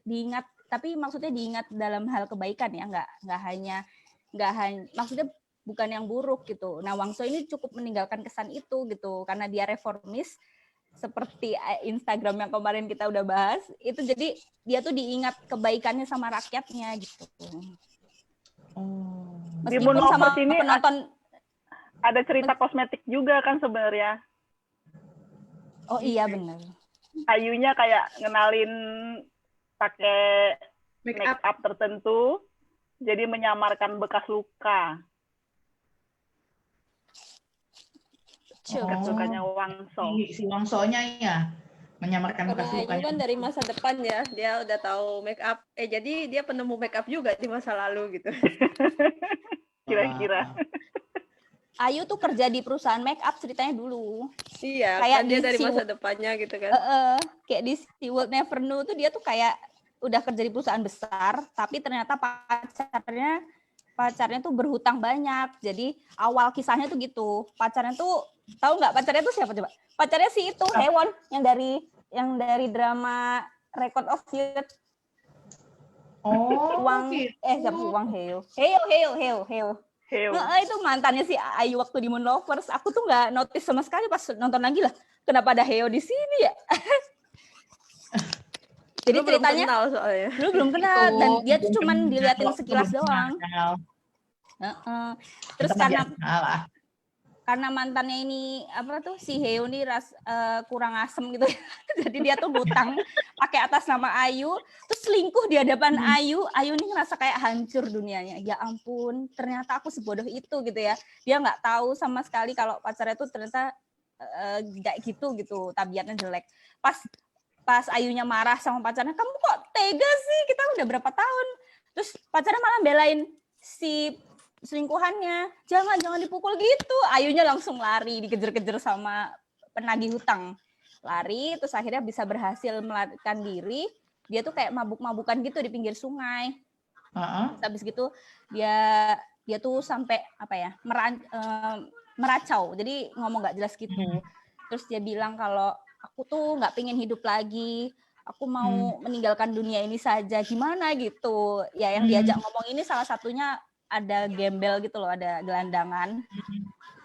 diingat, tapi maksudnya diingat dalam hal kebaikan ya, nggak hanya maksudnya bukan yang buruk gitu. Nah, Wangso ini cukup meninggalkan kesan itu gitu karena dia reformis seperti Instagram yang kemarin kita udah bahas. Itu jadi dia tuh diingat kebaikannya sama rakyatnya gitu. Meskipun sama penonton ada cerita kosmetik juga kan sebenarnya. Oh iya benar. Ayunya kayak ngenalin pakai make up tertentu. Jadi menyamarkan bekas luka. Bekas lukanya Wangso. Si Wangsonya ya menyamarkan bekas Karena lukanya. Ayu kan dari masa depan ya, dia udah tahu make up. Jadi dia penemu make up juga di masa lalu gitu. Kira-kira. Ayu tuh kerja di perusahaan make up ceritanya dulu. Iya, Kayak kan dia di dari masa Sea- depannya gitu kan. Kayak di Sea World Never Know tuh dia tuh kayak udah kerja di perusahaan besar, tapi ternyata pacarnya tuh berhutang banyak. Jadi awal kisahnya tuh gitu. Pacarnya tuh tahu nggak pacarnya tuh siapa coba? Pacarnya si itu Hewon yang dari drama Record of Youth. Oh, Siapa sih Wang Heo? Heo. Nah, itu mantannya si Ayu waktu di Moon Lovers. Aku tuh nggak notice sama sekali pas nonton lagi lah. Kenapa ada Heo di sini ya? Jadi Lu ceritanya belum kenal soalnya. lu belum kenal dan dia tuh cuman diliatin sekilas doang. Terus karena mantannya ini apa tuh si Heo nih kurang asem gitu. Jadi dia tuh hutang pakai atas nama Ayu, terus selingkuh di hadapan Ayu. Ayu nih ngerasa kayak hancur dunianya. Ya ampun, ternyata aku sebodoh itu gitu ya. Dia nggak tahu sama sekali kalau pacarnya tuh ternyata nggak gitu, tabiatnya jelek. Pas Ayunya marah sama pacarnya, kamu kok tega sih? Kita udah berapa tahun? Terus pacarnya malah belain si selingkuhannya, jangan dipukul gitu. Ayunya langsung lari, dikejar-kejar sama penagih hutang. Lari, terus akhirnya bisa berhasil melarikan diri. Dia tuh kayak mabuk-mabukan gitu di pinggir sungai. Terus habis gitu dia tuh sampai apa ya meracau. Jadi ngomong nggak jelas gitu. Terus dia bilang kalau aku tuh nggak pengen hidup lagi. Aku mau meninggalkan dunia ini saja. Gimana gitu? Ya yang diajak ngomong ini salah satunya ada gembel gitu loh, ada gelandangan.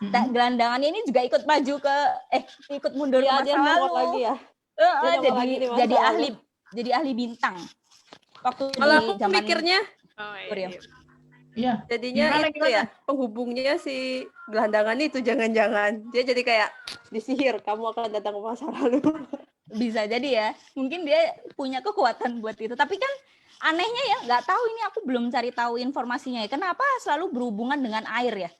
Gelandangan ini juga ikut maju ikut mundur ke masa lalu. Lagi ya. Jadi ahli bintang. Waktu kalau di aku zaman mikirnya, iya. Jadinya itu ya penghubungnya si gelandangan itu jangan-jangan dia jadi kayak disihir, kamu akan datang ke masa lalu. Bisa jadi ya, mungkin dia punya kekuatan buat itu. Tapi kan anehnya ya, nggak tahu ini aku belum cari tahu informasinya ya. Kenapa selalu berhubungan dengan air ya?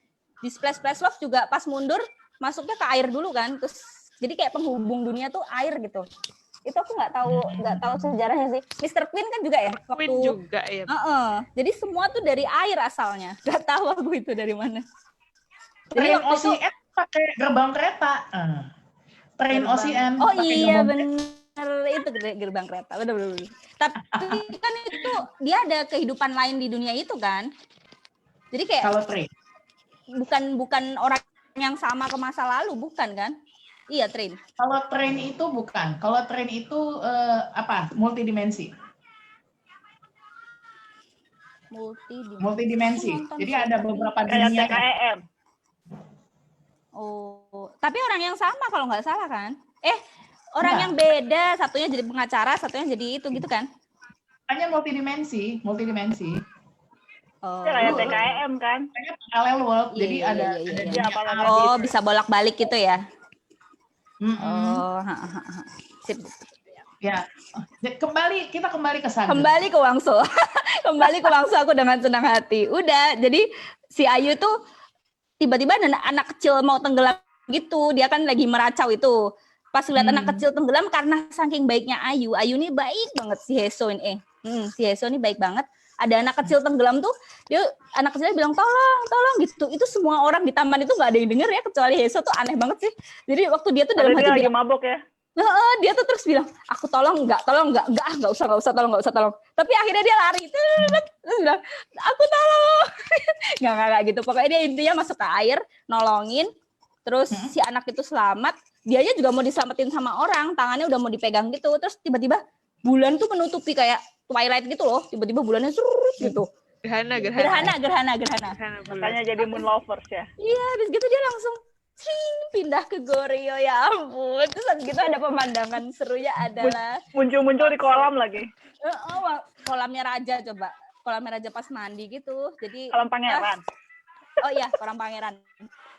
Di Splash Love juga pas mundur masuknya ke air dulu kan, terus jadi kayak penghubung dunia tuh air gitu. Itu aku nggak tahu sejarahnya sih. Mr. Queen kan juga ya waktu. Queen juga ya. Jadi semua tuh dari air asalnya. Nggak tahu aku itu dari mana. Train OCN pakai gerbang kereta. Train OCN. Oh iya benar, itu gerbang kereta. Benar. Tapi kan itu dia ada kehidupan lain di dunia itu kan. Jadi kayak kalau Train bukan orang yang sama ke masa lalu, bukan kan? Iya, Train. Kalau Train itu bukan. Kalau Train itu multidimensi. Multidimensi. Jadi ada beberapa dunia. Kayak TKEM. Oh, tapi orang yang sama kalau nggak salah kan? Orang yang beda, satunya jadi pengacara, satunya jadi itu gitu kan? Hanya multidimensi. Oh, kayak TKEM kan? Parallel world. Jadi ada bisa bolak-balik gitu ya? Sip. Ya, kita kembali ke sana. Kembali ke Wangso. Aku dengan senang hati. Udah, jadi si Ayu tuh tiba-tiba ada anak kecil mau tenggelam gitu. Dia kan lagi meracau itu. Pas lihat anak kecil tenggelam karena saking baiknya Ayu ini baik banget si Heso ini. Si Heso ini baik banget. Ada anak kecil tenggelam tuh, anak kecilnya bilang tolong gitu. Itu semua orang di taman itu nggak ada yang denger ya, kecuali Heso tuh aneh banget sih. Jadi waktu dia tuh dalam hati lagi mabok ya. Dia tuh terus bilang, aku tolong nggak usah tolong. Tapi akhirnya dia lari, terus bilang, aku tolong. nggak gitu. Pokoknya dia intinya masuk ke air, nolongin, terus si anak itu selamat. Dianya juga mau diselamatin sama orang, tangannya udah mau dipegang gitu. Terus tiba-tiba bulan tuh menutupi kayak Twilight gitu loh. Tiba-tiba bulannya surut gitu. Gerhana. Makanya jadi Moon Lovers ya. Iya, habis gitu dia langsung pindah ke Goryeo, ya ampun. Terus gitu ada pemandangan serunya adalah muncul di kolam lagi. Kolamnya raja coba. Kolamnya raja pas mandi gitu. Jadi kolam pangeran. Oh iya, kolam pangeran.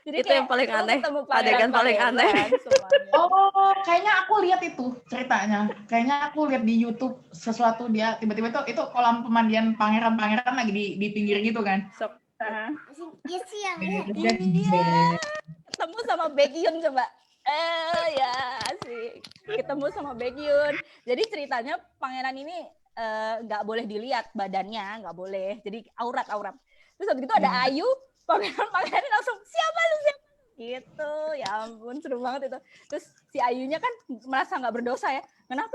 Jadi Itu yang paling aneh, adegan paling aneh. Oh, kayaknya aku lihat itu ceritanya. Kayaknya aku lihat di YouTube sesuatu dia tiba-tiba itu kolam pemandian pangeran lagi di pinggir gitu kan. Iya sih yang Iya. ketemu sama Baekhyun coba. Ya asik. Ketemu sama Baekhyun. Jadi ceritanya pangeran ini nggak boleh dilihat badannya, nggak boleh. Jadi aurat. Terus habis itu ada Ayu, pangeran langsung siapa lu gitu. Ya ampun seru banget itu. Terus si Ayunya kan merasa nggak berdosa ya. Kenapa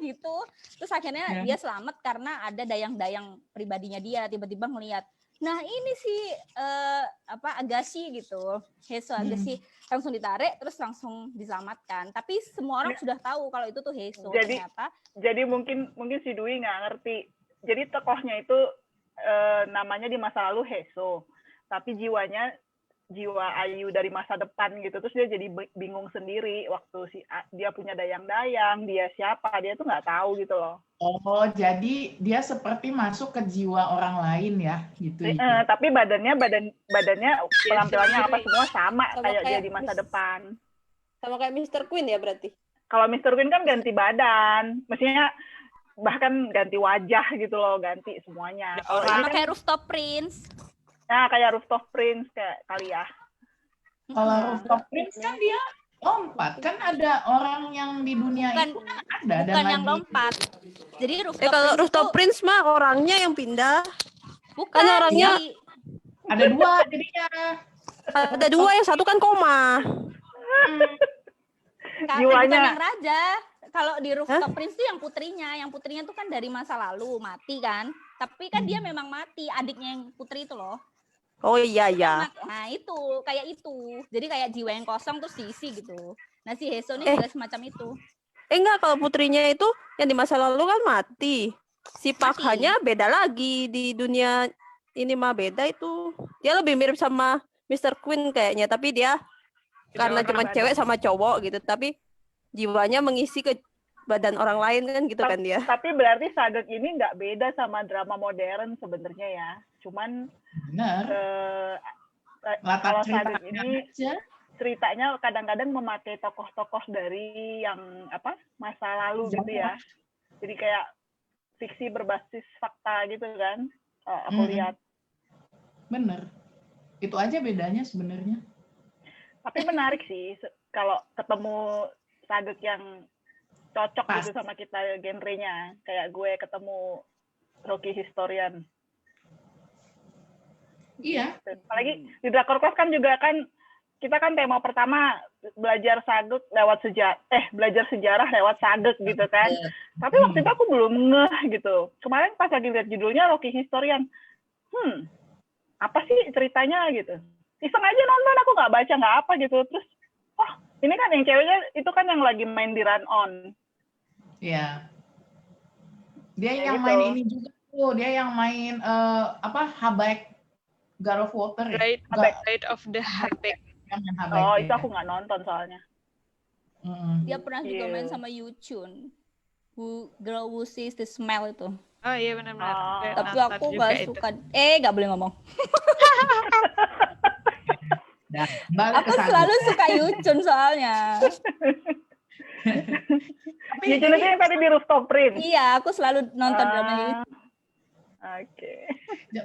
gitu. Terus akhirnya dia selamat karena ada dayang-dayang pribadinya dia tiba-tiba ngelihat. Nah ini si Agassi gitu, Heso Agassi langsung ditarik terus langsung diselamatkan. Tapi semua orang sudah tahu kalau itu tuh Heso ternyata. Jadi mungkin si Dwi nggak ngerti. Jadi tokohnya itu namanya di masa lalu Heso, tapi jiwa Ayu dari masa depan gitu. Terus dia jadi bingung sendiri waktu dia punya dayang-dayang, dia siapa, dia tuh nggak tahu gitu loh. Oh, jadi dia seperti masuk ke jiwa orang lain ya, gitu. Tapi badannya penampilannya apa semua sama kayak dia di masa depan. Sama kayak Mr. Queen ya berarti? Kalau Mr. Queen kan ganti badan, mestinya bahkan ganti wajah gitu loh, ganti semuanya. Sama kayak Rooftop Prince. Nah, kayak Rooftop Prince kayak kali ya. Kalau Rooftop Prince kan dia lompat, kan ada orang yang di dunia itu ada. Bukan yang lompat. Jadi Rooftop Prince mah orangnya yang pindah. Bukan orangnya. Ada dua jadinya. Ada dua, yang satu kan koma. Bukan yang raja. Kalau di Rooftop Prince itu yang putrinya tuh kan dari masa lalu mati kan. Tapi kan dia memang mati, adiknya yang putri itu loh. Oh iya. Nah itu kayak itu. Jadi kayak jiwa yang kosong terus diisi gitu. Nah si Heso ini juga semacam itu. Enggak, kalau putrinya itu yang di masa lalu kan mati. Si Pak hanya beda lagi di dunia ini mah beda itu. Dia lebih mirip sama Mr. Queen kayaknya, tapi dia karena cuma cewek sama cowok gitu, tapi jiwanya mengisi ke badan orang lain kan gitu kan dia. Tapi berarti Sagek ini nggak beda sama drama modern sebenarnya ya. Cuman kalau Sagek ini ceritanya kadang-kadang memakai tokoh-tokoh dari yang masa lalu gitu ya. Jadi kayak fiksi berbasis fakta gitu kan. Aku lihat. Bener. Itu aja bedanya sebenarnya. Tapi menarik sih kalau ketemu Sagek yang cocok gitu sama kita genrenya. Kayak gue ketemu Rocky Historian. Iya. Apalagi di Drakor Class kan juga kan kita kan tema pertama belajar Sagek lewat belajar sejarah lewat Sagek gitu kan. Tapi waktu itu aku belum ngeh gitu. Kemarin pas lagi lihat judulnya Rocky Historian. Apa sih ceritanya gitu. Iseng aja nonton, aku nggak baca nggak apa gitu. Terus ini kan yang ceweknya itu kan yang lagi main di Run On. Iya. Dia yang main ini juga tuh. Dia yang main Habak God of Water. Ride of the Habak. Oh, itu aku nggak nonton soalnya. Dia pernah juga main sama Yu Chun. Girl Who Sees the Smell itu. Oh iya benar-benar. Tapi aku nggak suka. Nggak boleh ngomong. Aku selalu suka Yu Chun soalnya. Yu Chun itu yang tadi di Rooftop Prince. Iya, aku selalu nonton drama Yu Chun. Oke.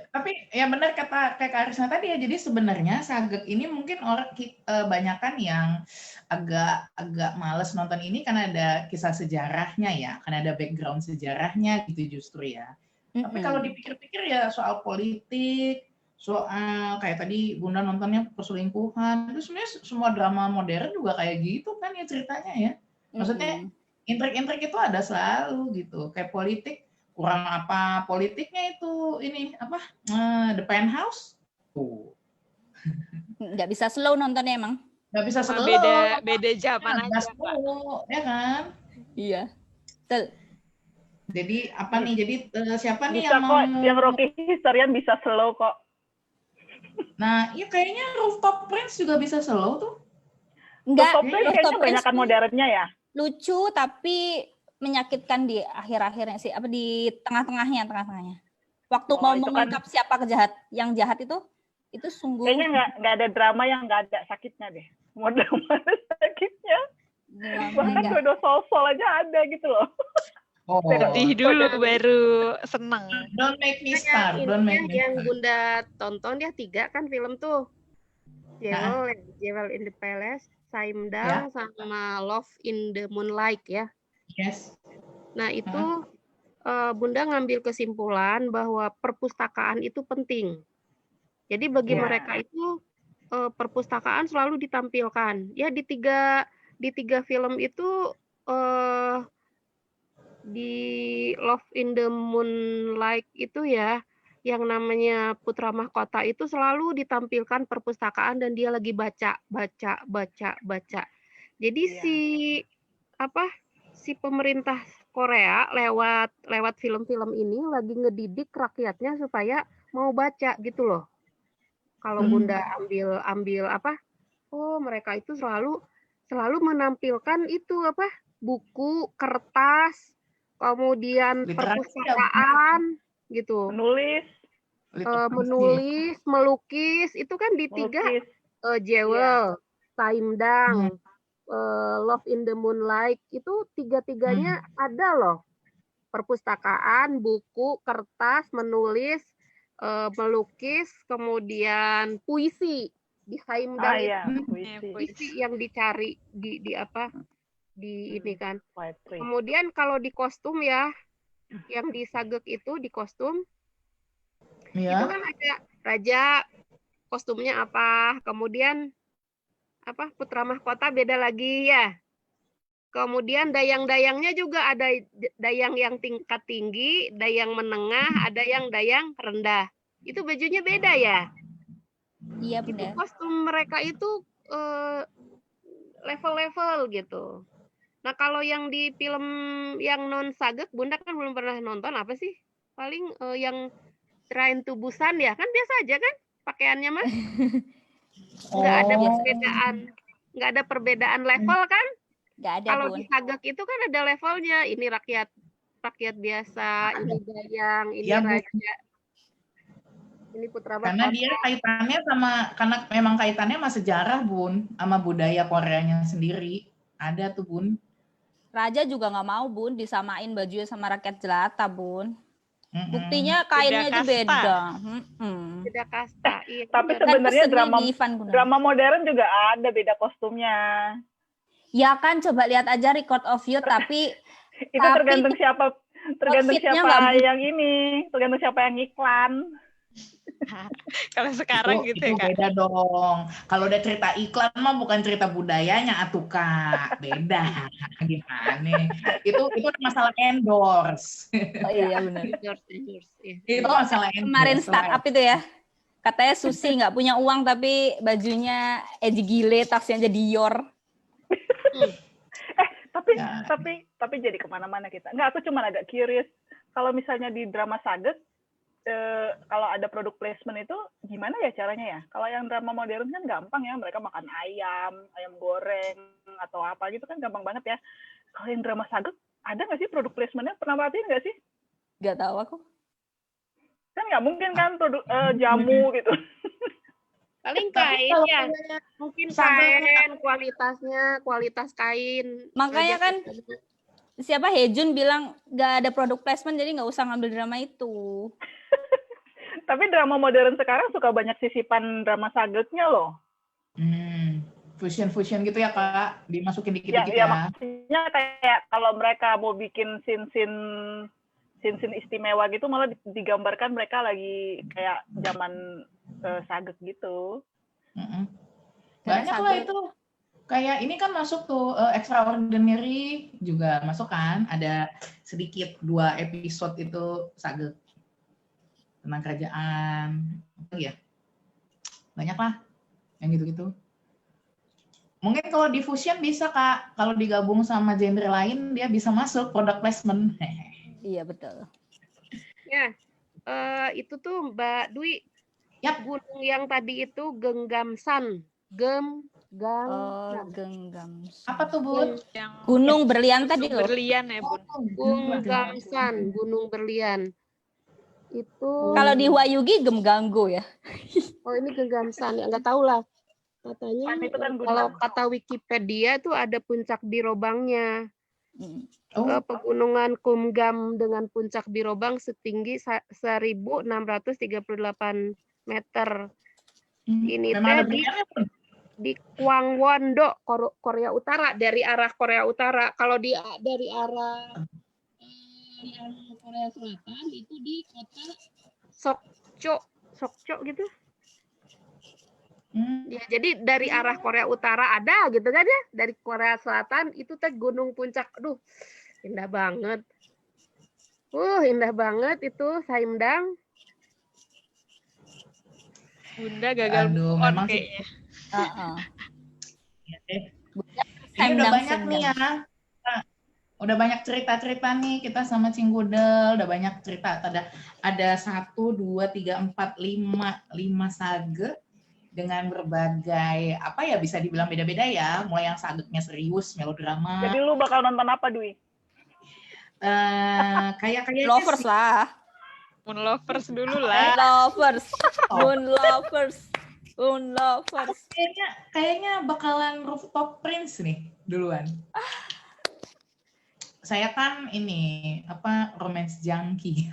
Tapi ya benar kata kayak Karisma tadi ya. Jadi sebenarnya Sagek ini mungkin orang banyakan yang agak males nonton ini karena ada kisah sejarahnya ya, karena ada background sejarahnya gitu justru ya. Tapi kalau dipikir-pikir ya soal politik, soal kayak tadi Bunda nontonnya perselingkuhan, itu sebenarnya semua drama modern juga kayak gitu kan ya ceritanya ya. Maksudnya intrik-intrik itu ada selalu gitu. Kayak politik kurang apa politiknya itu ini The Penthouse tuh. Nggak bisa slow nontonnya emang. Nggak bisa slow. Beda zaman aja, Pak. Ya kan? Iya. Betul. Jadi apa nih? Jadi siapa nih bisa yang Rocky Historian bisa slow kok. Nah, iya kayaknya Rooftop Prince juga bisa slow tuh. Enggak, Rooftop Prince kayaknya banyakan modernnya ya. Lucu tapi menyakitkan di akhir-akhirnya sih, di tengah-tengahnya. Waktu mau mengungkap siapa yang jahat itu, Itu sungguh Kayaknya nggak ada drama yang nggak ada sakitnya deh. Mau drama ada sakitnya. Bahkan Dodo Sol aja ada gitu loh. Sedih dulu baru seneng. Don't make me start. Don't make me Yang start. Bunda tonton ya 3 kan film tuh. Jewel in the Palace, Saimdang, sama Love in the Moonlight ya. Yes. Nah itu Bunda ngambil kesimpulan bahwa perpustakaan itu penting. Jadi bagi mereka itu perpustakaan selalu ditampilkan. Ya di tiga film itu di Love in the Moonlight itu ya, yang namanya Putra Mahkota itu selalu ditampilkan perpustakaan dan dia lagi baca. Jadi si pemerintah Korea lewat film-film ini lagi ngedidik rakyatnya supaya mau baca gitu loh. Kalau Bunda ambil mereka itu selalu menampilkan itu buku, kertas, kemudian perpustakaan gitu. Menulis, melukis, itu kan di 3 Jewel, Saimdang, Love in the Moonlight, itu 3-3-nya ada loh. Perpustakaan, buku, kertas, menulis, melukis, kemudian puisi. Di Saimdang puisi yang dicari di ini kan. Kemudian kalau di kostum ya, yang di Sagek itu di kostum, itu kan ada raja, kostumnya apa, kemudian Putra Mahkota beda lagi ya. Kemudian dayang-dayangnya juga ada dayang yang tingkat tinggi, dayang menengah, ada yang dayang rendah. Itu bajunya beda ya. Iya Itu benar. kostum mereka itu level-level gitu. Nah kalau yang di film yang non Sagek, Bunda kan belum pernah nonton, apa sih? Paling yang Train to Busan ya, kan biasa aja kan pakaiannya mah. Nggak ada perbedaan level kan? Nggak ada, Kalau Bun. di Sagek itu kan ada levelnya. Ini rakyat biasa, ini dayang, ini raja, ini putra mahkota. Karena dia kaitannya karena memang kaitannya sama sejarah, Bun, sama budaya Koreanya sendiri. Ada tuh, Bun. Raja juga nggak mau, Bun, disamain bajunya sama rakyat jelata, Bun. Buktinya kainnya aja beda. Beda kasta. Iya. Tapi sebenarnya drama modern juga ada beda kostumnya. Ya kan, coba lihat aja Record of Youth, tapi itu tergantung siapa yang ini, tergantung siapa yang iklan. Kalau sekarang itu, gitu ya, Kak. Beda dong. Kalau udah cerita iklan mah bukan cerita budayanya atuh, Kak. Beda. Gimana? Itu masalah endorse. Oh iya benar. Itu masalah endorse. Kemarin startup itu ya. Katanya Susi nggak punya uang tapi bajunya Edgy Gile, tasnya jadi Dior. Tapi jadi kemana-mana kita. Enggak, aku cuma agak curious. Kalau misalnya di drama Sagek, kalau ada produk placement itu gimana ya caranya ya? Kalau yang drama modern kan gampang ya, mereka makan ayam goreng atau apa gitu kan gampang banget ya. Kalau yang drama Sagek ada nggak sih produk placementnya? Pernah perhatiin nggak sih? Nggak tahu aku. Kan nggak mungkin kan produk jamu gitu. Paling kain ya, mungkin kain, kualitas kain. Makanya kan siapa Hejun bilang nggak ada produk placement, jadi nggak usah ngambil drama itu. Tapi drama modern sekarang suka banyak sisipan drama Sageknya loh. Fusion gitu ya, Kak, dimasukin dikit-dikit ya. Maksudnya kayak kalau mereka mau bikin scene istimewa gitu, malah digambarkan mereka lagi kayak zaman Sagek gitu. Banyak lah itu. Kayak ini kan masuk tuh Extraordinary juga masuk kan, ada sedikit 2 episode itu Sagek tentang kerajaan, ya banyak lah yang gitu-gitu. Mungkin kalau di fusion bisa, Kak, kalau digabung sama genre lain dia bisa masuk product placement. Iya betul. Ya, itu tuh Mbak Dwi, gunung yang tadi itu Genggamsan. Genggam. Apa tuh, Bun? Gunung berlian tadi loh. Berlian ya, Bun. Genggamsan, gunung berlian. Itu Kalau di Huayugi Gemganggo ya. oh ini Gegamsan ya, nggak tahu lah. Katanya Kan itu kan kalau gunung. kata Wikipedia itu ada puncak Birobangnya. Oh, Pegunungan Kumgam dengan puncak Birobang setinggi 1.638 meter. Ini memang ada teh benernya, Bun? di Gwangwon-do, Korea Utara, dari arah Korea Utara. Kalau dari arah yang Korea Selatan itu di kota Sokcho gitu. Ya, jadi dari arah Korea Utara ada gitu kan ya, dari Korea Selatan itu teh gunung puncak. Aduh, indah banget. Indah banget itu Saimdang. Bunda gagal Aduh, move on memang sih. kayaknya. Ya deh. Ini Saimdang, udah banyak nih Saimdang. ya. Udah banyak cerita-cerita nih kita sama Cinggudel, udah banyak cerita. Ada 1, 2, 3, 4, 5 sage dengan berbagai apa ya, bisa dibilang beda-beda ya. Mulai yang sagenya serius, melodrama. Jadi lu bakal nonton apa, Dwi? Kayaknya Lovers sih, lah. Moon Lovers dulu Moon lah. Lovers. Moon Lovers. Moon Lovers. kayaknya bakalan Rooftop Prince nih duluan. Saya kan ini romance junkie.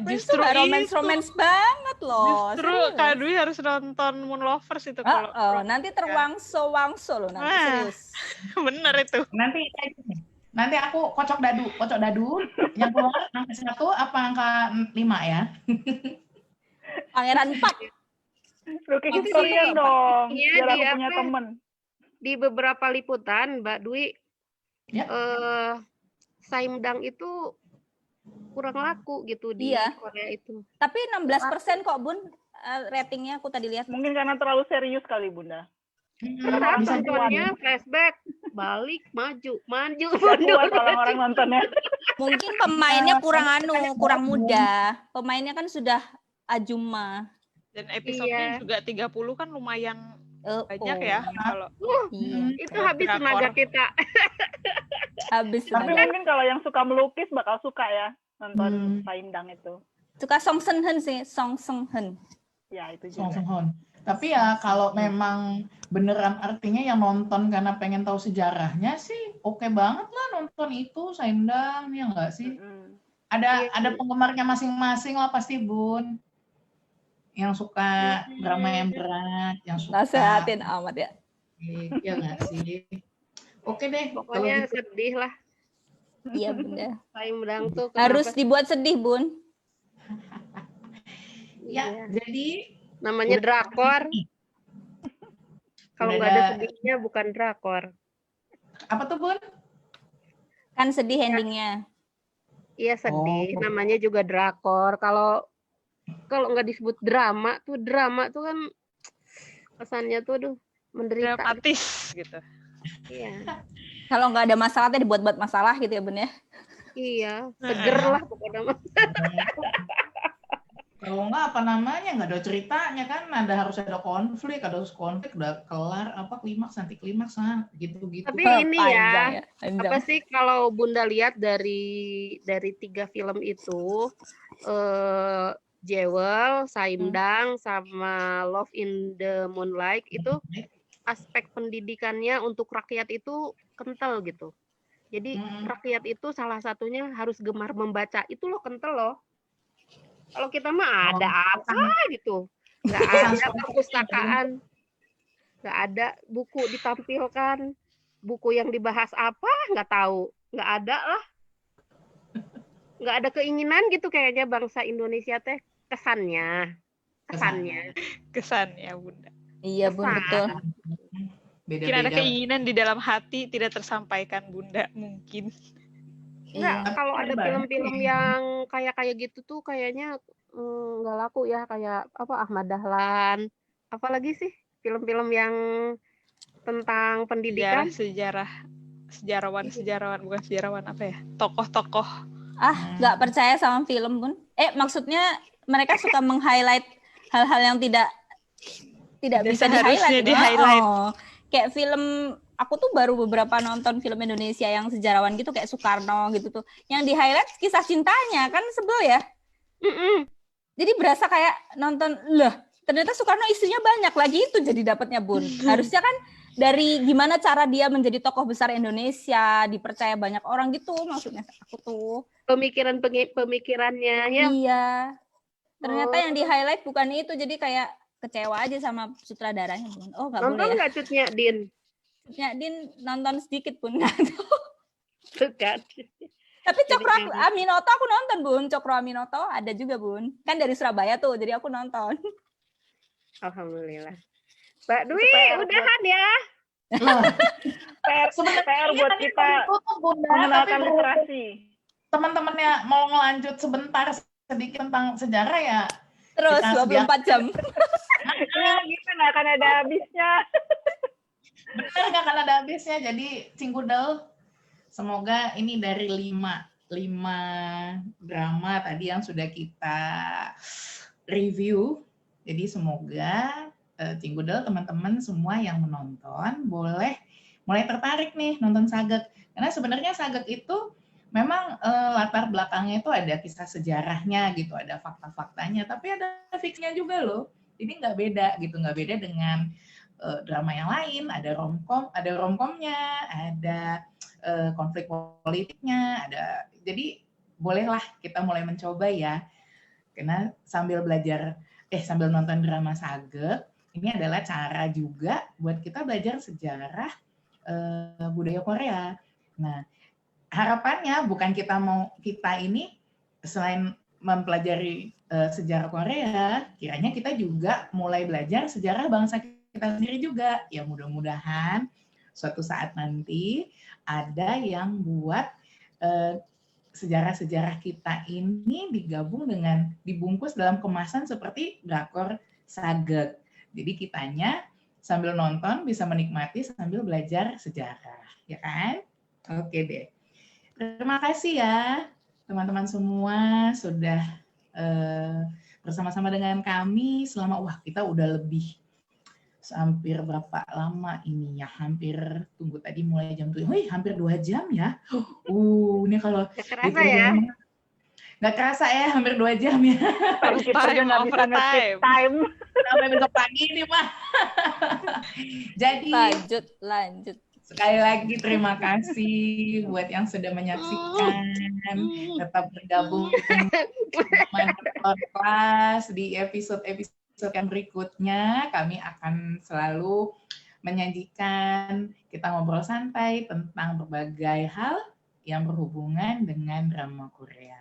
Justru nggak romance banget loh. Justru Kak Dwi harus nonton Moon Lovers itu kalau. Nanti terwangso loh nanti, serius. Bener itu. Nanti aku kocok dadu. Yang keluar angka 1 apa angka 5 ya? Pangeran 4. Rookie historian dong, Iya, biar aku di punya apa? temen. Di beberapa liputan, Mbak Dwi, Ya. Saimdang itu kurang laku gitu di Iya. Korea itu. Tapi 16% kok Bun, ratingnya aku tadi lihat. Mungkin karena terlalu serius kali, Bunda. Karena Bisa tontonnya flashback, balik, maju, Gak kuat orang-orang nontonnya. Mungkin pemainnya kurang muda. Pemainnya kan sudah ajuma. Dan episodenya juga 30 kan lumayan banyak ya. Kalau itu habis tenaga kita. Habis Tapi tenaga. mungkin kalau yang suka melukis bakal suka ya nonton Saimdang itu. Suka Song Seung-hun sih, Song Seung-hun. Ya itu Song juga. Seung-hun. Tapi ya kalau memang beneran artinya yang nonton karena pengen tahu sejarahnya sih oke banget lah nonton itu Saimdang, ya enggak sih? Ada penggemarnya masing-masing lah pasti, Bun. Yang suka drama yang berat, yang suka Nasehatin amat ya. Iya enggak sih? Oke deh, Pokoknya kalau gitu. sedih lah. Iya Bunda. Saimdang tuh Harus kenapa- dibuat sedih Bun. Ya, Iya. jadi Namanya drakor. Kalau Udah nggak ada ada- sedihnya bukan drakor. apa tuh, Bun? Kan sedih endingnya. Iya sedih. Oh. Namanya juga drakor. Kalau nggak disebut drama tuh kan kesannya tuh menderita. dramatis gitu. Iya. Kalau nggak ada masalah teh dibuat-buat masalah gitu ya Bun ya. Iya, seger lah pokoknya. Kalau nggak nggak ada ceritanya kan, harus ada konflik udah kelar klimaks gitu-gitu. Tapi ini ya, Panjang apa sih kalau Bunda lihat dari 3 film itu, Jewel, Saimdang, sama Love in the Moonlight itu aspek pendidikannya untuk rakyat itu kental gitu. Jadi rakyat itu salah satunya harus gemar membaca, itu loh kental loh. Kalau kita mah ada apa gitu, nggak ada perpustakaan, nggak ada buku ditampilkan, buku yang dibahas apa nggak tahu, nggak ada lah, nggak ada keinginan gitu kayaknya bangsa Indonesia teh kesannya Bunda. Iya Bun, betul. Mungkin ada keinginan di dalam hati tidak tersampaikan Bunda mungkin. Enggak, kalau ada film-film yang kayak gitu tuh kayaknya nggak laku ya, kayak Ahmad Dahlan, apalagi sih film-film yang tentang pendidikan, sejarawan bukan sejarawan apa ya, tokoh-tokoh. Nggak percaya sama film Bun. Maksudnya mereka suka meng-highlight hal-hal yang tidak bisa harusnya di-highlight. Kayak film, aku tuh baru beberapa nonton film Indonesia yang sejarawan gitu kayak Soekarno gitu tuh. Yang di-highlight kisah cintanya, kan sebel ya. Jadi berasa kayak nonton, lah ternyata Soekarno istrinya banyak lagi, itu jadi dapatnya Bun. Harusnya kan dari gimana cara dia menjadi tokoh besar Indonesia, dipercaya banyak orang gitu maksudnya aku tuh. Pemikirannya ya. Iya. Ternyata yang di-highlight bukan itu, jadi kayak kecewa aja sama sutradaranya Bun. Oh nggak boleh ya. Nonton nggak Cutnya Din? Cutnya Din nonton sedikit Bun. Bukan. Tapi Cokro Aminoto aku nonton Bun, Cokro Aminoto ada juga Bun. Kan dari Surabaya tuh, jadi aku nonton. Alhamdulillah. Mbak Dwi, udahan ya. PR buat kita mengenalkan literasi. Teman-temannya mau ngelanjut sebentar sedikit tentang sejarah ya. Terus 24 jam. Kita nggak akan ada habisnya. Benar, nggak akan ada habisnya. Jadi Cingkudel, semoga ini dari 5 drama tadi yang sudah kita review. Jadi semoga Cingkudel, teman-teman semua yang menonton boleh mulai tertarik nih nonton Sagek. Karena sebenarnya Sagek itu memang latar belakangnya itu ada kisah sejarahnya gitu, ada fakta-faktanya, tapi ada fiksinya juga loh. Jadi nggak beda gitu, nggak beda dengan drama yang lain. Ada romcomnya, ada konflik politiknya, ada. Jadi bolehlah kita mulai mencoba ya. Karena sambil nonton drama Sagek, ini adalah cara juga buat kita belajar sejarah budaya Korea. Nah, harapannya bukan kita ini selain mempelajari sejarah Korea, kiranya kita juga mulai belajar sejarah bangsa kita sendiri juga. Ya mudah-mudahan suatu saat nanti ada yang buat sejarah-sejarah kita ini dibungkus dalam kemasan seperti drakor Sagek. Jadi kitanya sambil nonton bisa menikmati sambil belajar sejarah, ya kan? Oke deh. Terima kasih ya teman-teman semua sudah bersama-sama dengan kami selama kita udah lebih hampir berapa lama ini ya, hampir tunggu tadi mulai jam 7, hampir 2 jam ya. Ini kalau kerasa ya. Nggak kerasa ya, hampir 2 jam ya. Kita juga nggak bisa nge-skip time. Sampai besok pagi nih, Pak. Jadi lanjut. Sekali lagi terima kasih buat yang sudah menyaksikan. Tetap bergabung dengan kelas di episode yang berikutnya. Kami akan selalu menyajikan, kita ngobrol santai tentang berbagai hal yang berhubungan dengan drama Korea.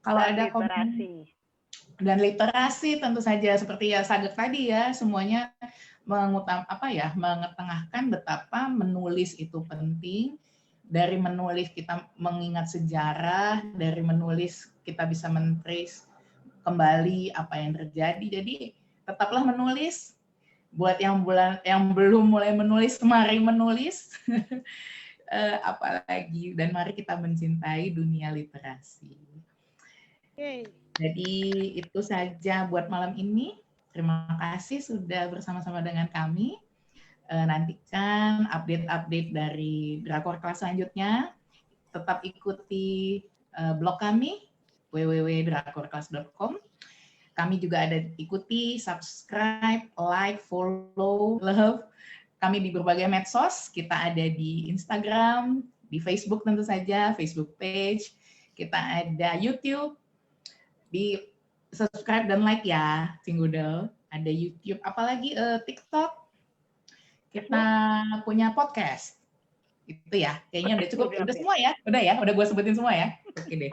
Kalau ada komen dan literasi tentu saja seperti ya Sagek tadi ya, semuanya mengetengahkan betapa menulis itu penting. Dari menulis kita mengingat sejarah, dari menulis kita bisa men-trace kembali apa yang terjadi. Jadi tetaplah menulis. Buat yang belum mulai menulis, mari menulis. Apalagi, dan mari kita mencintai dunia literasi. Jadi itu saja buat malam ini. Terima kasih sudah bersama-sama dengan kami. Nantikan update-update dari Drakor Kelas selanjutnya. Tetap ikuti blog kami, www.drakorkelas.com. Kami juga ada ikuti, subscribe, like, follow, love. Kami di berbagai medsos. Kita ada di Instagram, di Facebook tentu saja, Facebook page. Kita ada YouTube. Di subscribe dan like ya, Cingkudel. Ada YouTube, apalagi TikTok. Kita punya podcast. Itu ya, kayaknya udah cukup. Udah semua ya? Udah gue sebutin semua ya? Oke deh.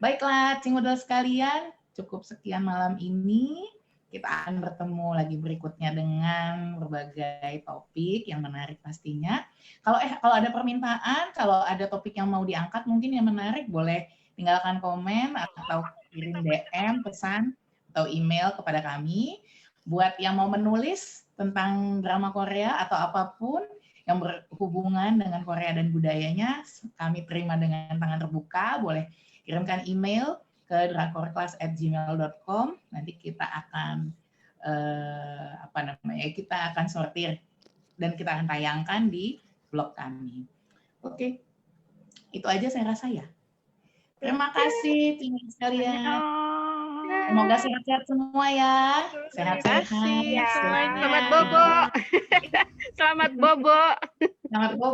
Baiklah, Cingkudel sekalian, cukup sekian malam ini. Kita akan bertemu lagi berikutnya dengan berbagai topik yang menarik pastinya. Kalau ada permintaan, kalau ada topik yang mau diangkat mungkin yang menarik, boleh tinggalkan komen atau kirim DM, pesan, atau email kepada kami. Buat yang mau menulis tentang drama Korea atau apapun yang berhubungan dengan Korea dan budayanya, kami terima dengan tangan terbuka. Boleh kirimkan email ke drakorkelas@gmail.com. Nanti kita akan kita akan sortir dan kita akan tayangkan di blog kami. Oke. Itu aja saya rasa ya. Terima kasih teman sekalian. Annyeong. Semoga sehat-sehat semua ya. Terima Sehat-sehat. kasih semuanya. Selamat bobo. Selamat bobo. Selamat bobo.